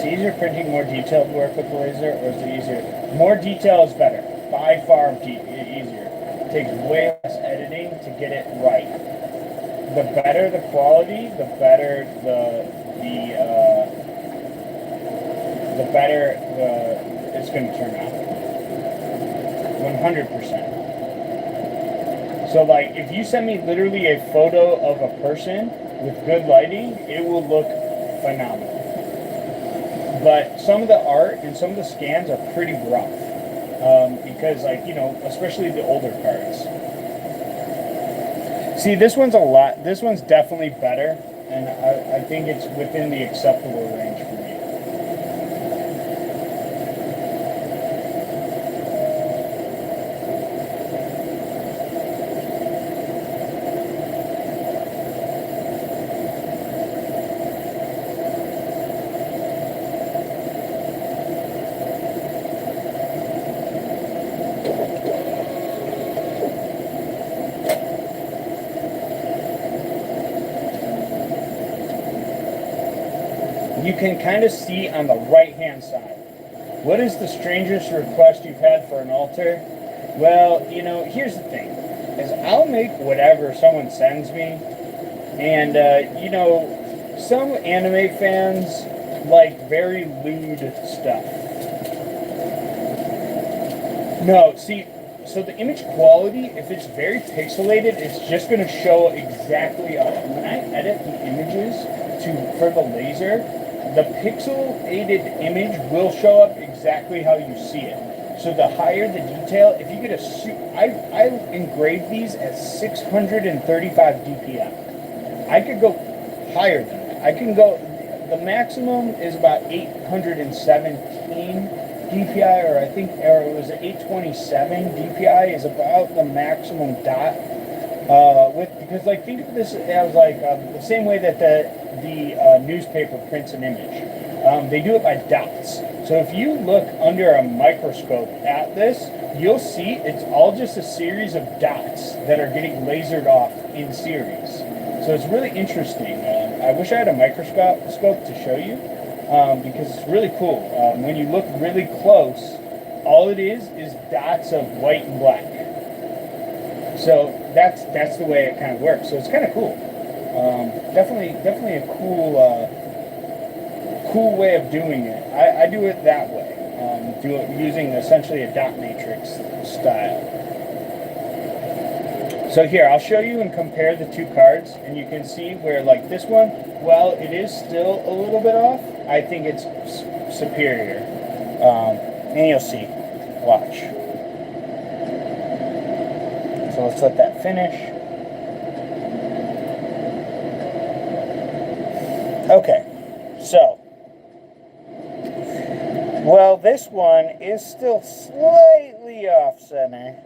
Easier printing more detailed work with the laser, or is it easier? More detail is better. By far easier. It takes way less editing to get it right. The better the quality, the better it's going to turn out. 100%. So like, if you send me literally a photo of a person with good lighting, it will look phenomenal. But some of the art and some of the scans are pretty rough. Because, like, especially the older cards. See, this one's definitely better, and I think it's within the acceptable range for me. You can kind of see on the right-hand side. What is the strangest request you've had for an altar? Well, here's the thing. Is I'll make whatever someone sends me. And, some anime fans like very lewd stuff. No, see, so the image quality, if it's very pixelated, it's just going to show exactly when I edit the images for the laser, the pixelated image will show up exactly how you see it. So the higher the detail, if you get I engrave these at 635 DPI. I could go higher than that. I can go, the maximum is about 817 DPI, or it was 827 DPI is about the maximum dot. Because like, think of this as like the same way that the newspaper prints an image. They do it by dots. So if you look under a microscope at this, you'll see it's all just a series of dots that are getting lasered off in series. So it's really interesting. I wish I had a microscope to show you, because it's really cool. When you look really close, all it is dots of white and black. So that's the way it kind of works. So it's kind of cool. Definitely a cool way of doing it. I do it that way, using essentially a dot matrix style. So here, I'll show you and compare the two cards, and you can see where, like, this one, well, it is still a little bit off. I think it's superior. And you'll see. Watch. So let's let that finish. Okay, so. Well, this one is still slightly off center.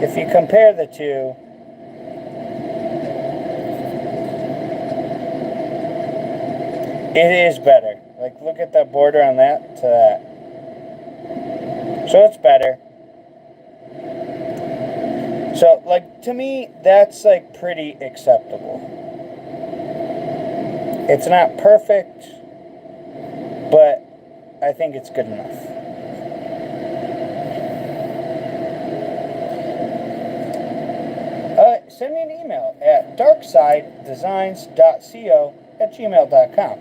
If you compare the two, it is better. Like, look at the border on that to that. So it's better. So, like, to me, that's, like, pretty acceptable. It's not perfect, but I think it's good enough. Send me an email at darksidedesigns.co@gmail.com.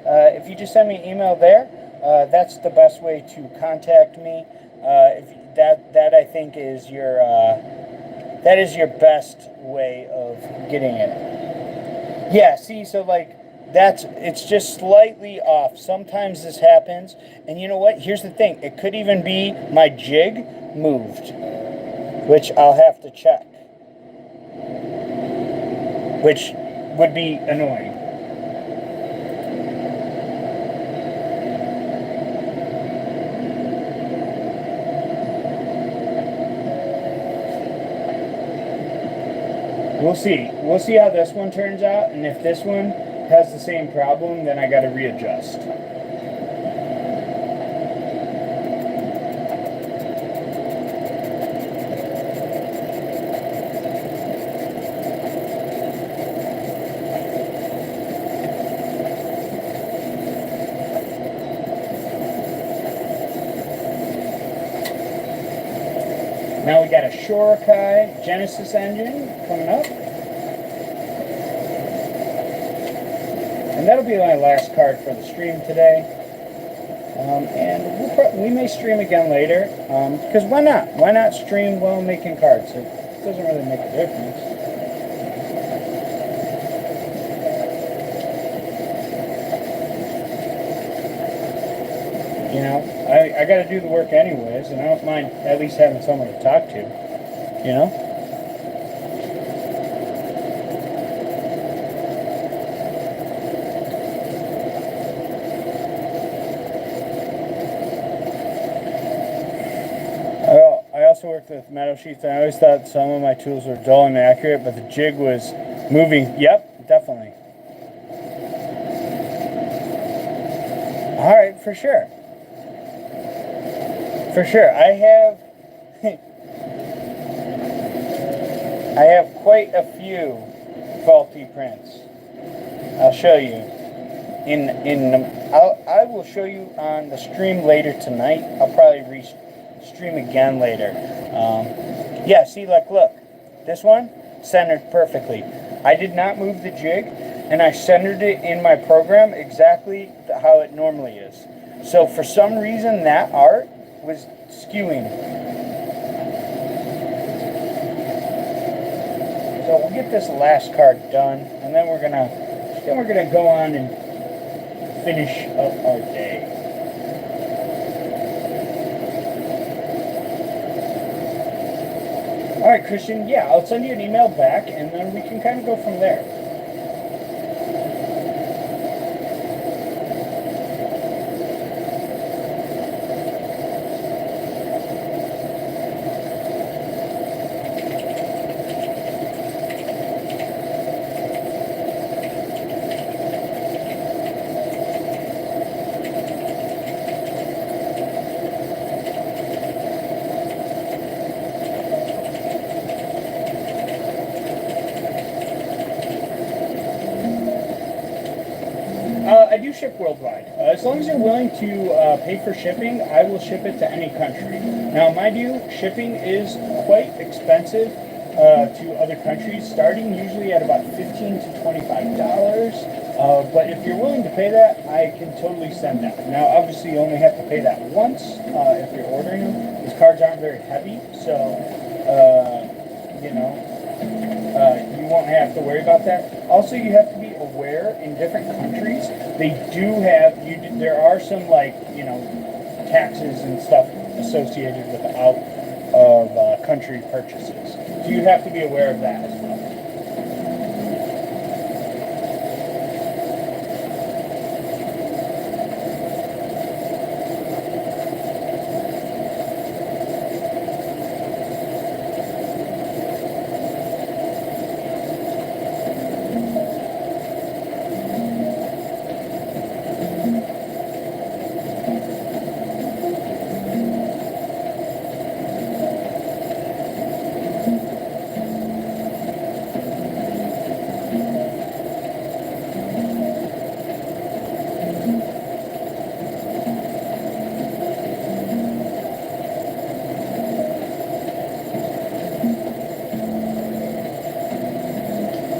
If you just send me an email there, that's the best way to contact me. If that I think is your best way of getting it. Yeah, see, so like it's just slightly off. Sometimes this happens, and you know what? Here's the thing. It could even be my jig moved, which I'll have to check. Which would be annoying. We'll see. We'll see how this one turns out, and if this one has the same problem, then I got to readjust. Now we got a Shorokai Genesis engine coming up. And that'll be my last card for the stream today. And we may stream again later. Because why not? Why not stream while making cards? It doesn't really make a difference. You know, I got to do the work anyways, and I don't mind at least having someone to talk to, you know? I also worked with metal sheets, and I always thought some of my tools were dull and inaccurate, but the jig was moving. Yep, definitely. All right, for sure. For sure, I have quite a few faulty prints. I'll show you. I will show you on the stream later tonight. I'll probably stream again later. Yeah, see, like, look, this one centered perfectly. I did not move the jig, and I centered it in my program exactly how it normally is. So for some reason, that art was skewing. So we'll get this last card done, and then we're gonna go on and finish up our day. All right, Christian. Yeah, I'll send you an email back, and then we can kind of go from there. I do ship worldwide. As long as you're willing to pay for shipping, I will ship it to any country. Now, mind you, shipping is quite expensive to other countries, starting usually at about $15 to $25. But if you're willing to pay that, I can totally send that. Now, obviously, you only have to pay that once if you're ordering them. These cards aren't very heavy, so you know, you won't have to worry about that. Also, you have to be aware in different countries, they do have, there are some, like, you know, taxes and stuff associated with out of country purchases. So you have to be aware of that as well.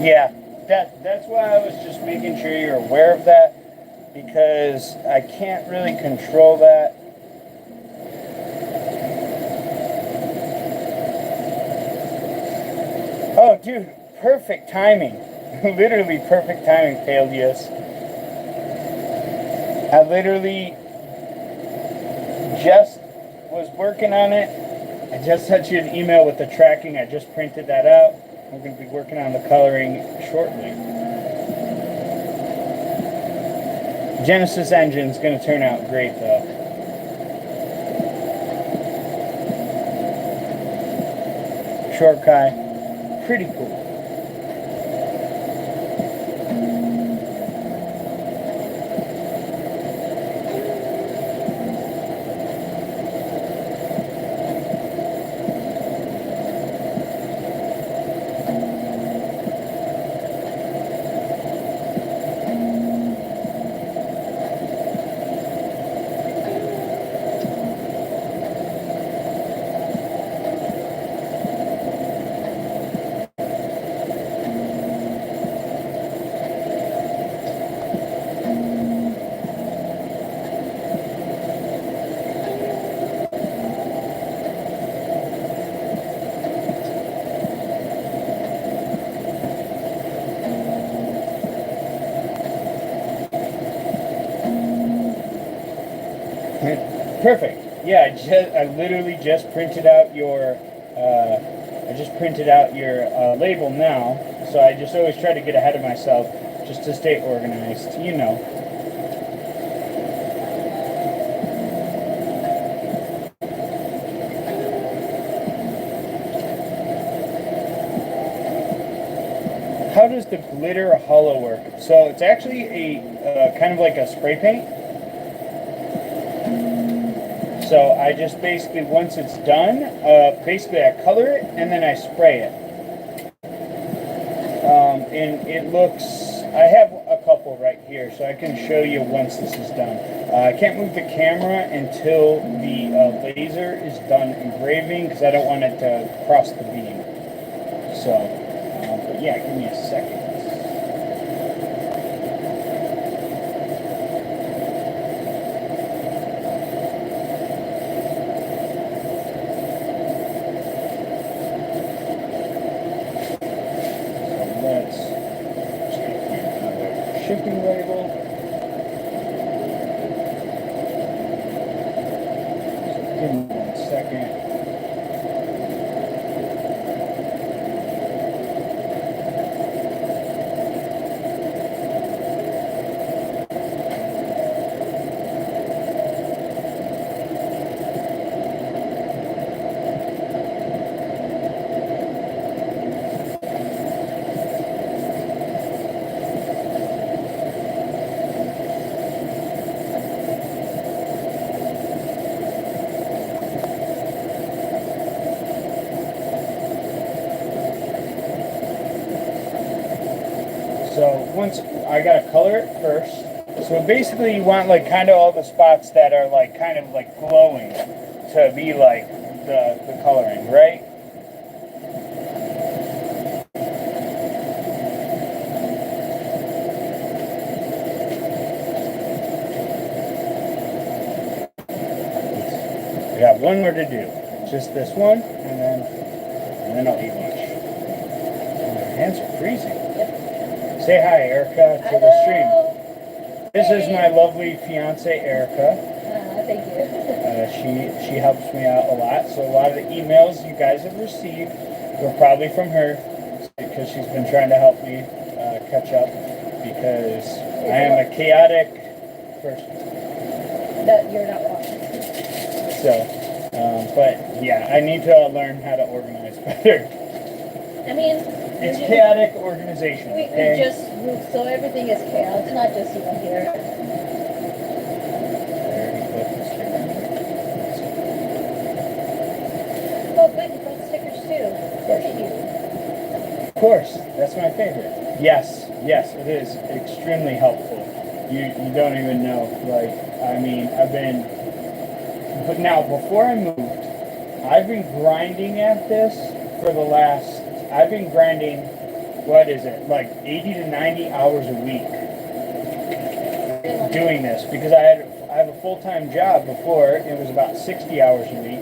Yeah, that's why I was just making sure you're aware of that, because I can't really control that. Oh, dude, perfect timing. Literally perfect timing, Paleus. I literally just was working on it. I just sent you an email with the tracking. I just printed that out. We're going to be working on the coloring shortly. Genesis Engine's going to turn out great, though. Short Kai, pretty cool. Perfect. Yeah, I literally just printed out your label now. So I just always try to get ahead of myself just to stay organized, you know. How does the glitter hollow work? So it's actually a kind of like a spray paint. So I just basically, once it's done, basically I color it and then I spray it. And it looks, I have a couple right here, so I can show you once this is done. I can't move the camera until the laser is done engraving, because I don't want it to cross the beam. So, but yeah, give me a second. Shipping label. So give me 1 second. So once I gotta color it first. So basically you want like kind of all the spots that are like kind of like glowing to be like the coloring, right? I got one more to do. Just this one, and then I'll eat lunch. Hands are freezing. Yep. Say hi, Erica, to the stream. Hello. This is my lovely fiance, Erica. Thank you. She helps me out a lot. So a lot of the emails you guys have received were probably from her because she's been trying to help me catch up because I am a chaotic person. That you're not watching. So, but yeah, I need to learn how to organize better. I mean, It's chaotic organization. We Okay? just moved, so everything is chaos, not just you here. Oh, good, you bought stickers too. They're cute. Of course, that's my favorite. Yes, it is extremely helpful. You don't even know. Like, I mean, but now before I moved, I've been grinding at this for the last. I've been grinding. What is it? Like 80 to 90 hours a week doing this because I have a full-time job before. It was about 60 hours a week.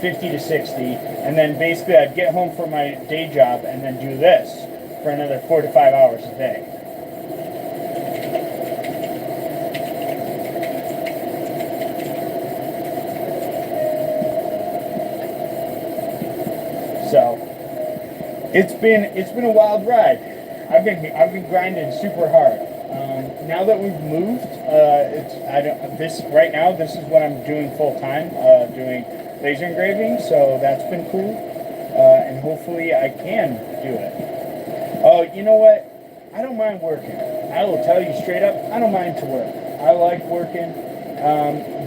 50 to 60, and then basically I'd get home from my day job and then do this for another 4 to 5 hours a day. So it's been a wild ride. I've been grinding super hard. Now that we've moved, right now this is what I'm doing full time, doing laser engraving, so that's been cool, and hopefully I can do it. Oh, you know what? I don't mind working. I will tell you straight up, I don't mind to work. I like working,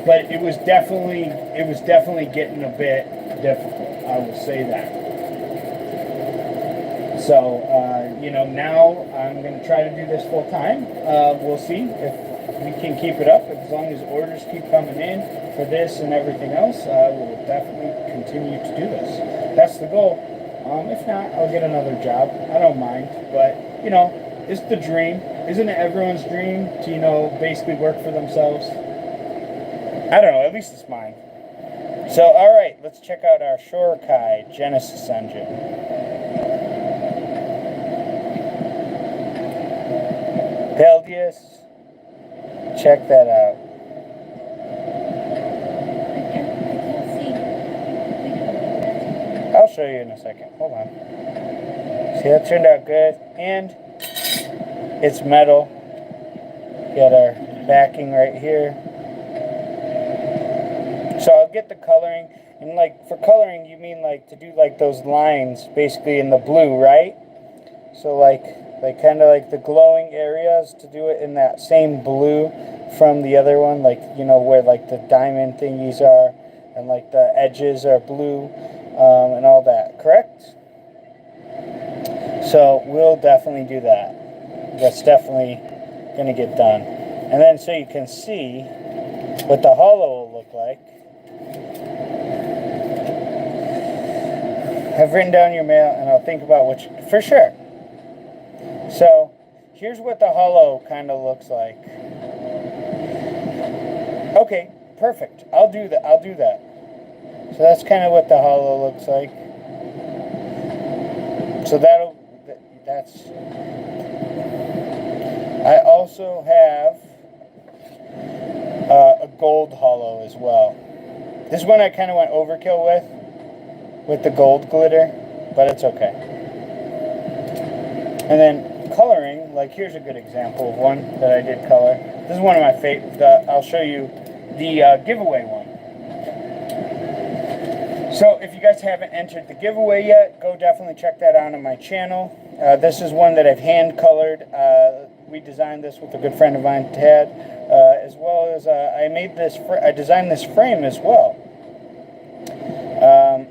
but it was definitely getting a bit difficult. I will say that. So, now I'm going to try to do this full time. We'll see if we can keep it up. As long as orders keep coming in for this and everything else, we'll definitely continue to do this. That's the goal. If not, I'll get another job. I don't mind. But, it's the dream. Isn't it everyone's dream to, basically work for themselves? I don't know. At least it's mine. So, all right. Let's check out our Shorekai Genesis engine. Peldius, check that out. I can't see. I'll show you in a second. Hold on. See, that turned out good. And it's metal. Got our backing right here. So I'll get the coloring. And for coloring, you mean to do those lines basically in the blue, right? So kind of the glowing areas, to do it in that same blue from the other one, where the diamond thingies are and the edges are blue, and all that, correct? So we'll definitely do that. That's definitely going to get done. And then so you can see what the hollow will look like. I've written down your mail and I'll think about which, for sure. So, here's what the hollow kind of looks like. Okay, perfect. I'll do that. So that's kind of what the hollow looks like. So that's. I also have a gold hollow as well. This one I kind of went overkill with the gold glitter, but it's okay. And then coloring, here's a good example of one that I did color. This is one of my favorites. I'll show you the giveaway one. So if you guys haven't entered the giveaway yet, go definitely check that out on my channel. This is one that I've hand colored. We designed this with a good friend of mine, Ted, as well as I designed this frame as well,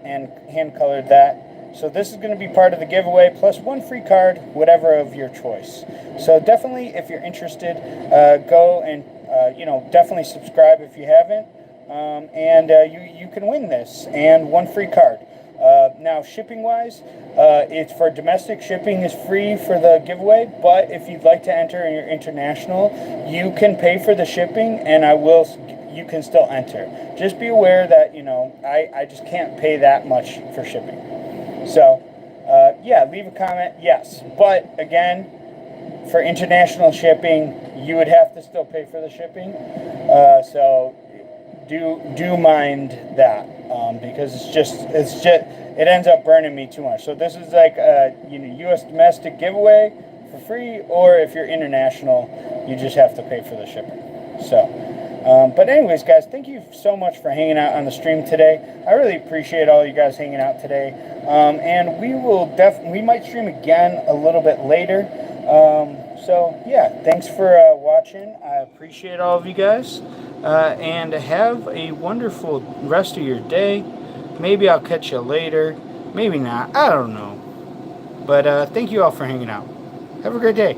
and hand colored that. So this is going to be part of the giveaway, plus one free card, whatever of your choice. So definitely, if you're interested, go and definitely subscribe if you haven't, and you can win this and one free card. Now, shipping-wise, it's for domestic shipping is free for the giveaway, but if you'd like to enter and you're international, you can pay for the shipping, and you can still enter. Just be aware that I just can't pay that much for shipping. So, Yeah, leave a comment. Yes, but again, for international shipping, you would have to still pay for the shipping. So do mind that, because it ends up burning me too much. So this is like a U.S. domestic giveaway for free, or if you're international, you just have to pay for the shipping. So, but anyways, guys, thank you so much for hanging out on the stream today. I really appreciate all you guys hanging out today. And we might stream again a little bit later. So yeah, thanks for watching. I appreciate all of you guys. And have a wonderful rest of your day. Maybe I'll catch you later. Maybe not. I don't know. But thank you all for hanging out. Have a great day.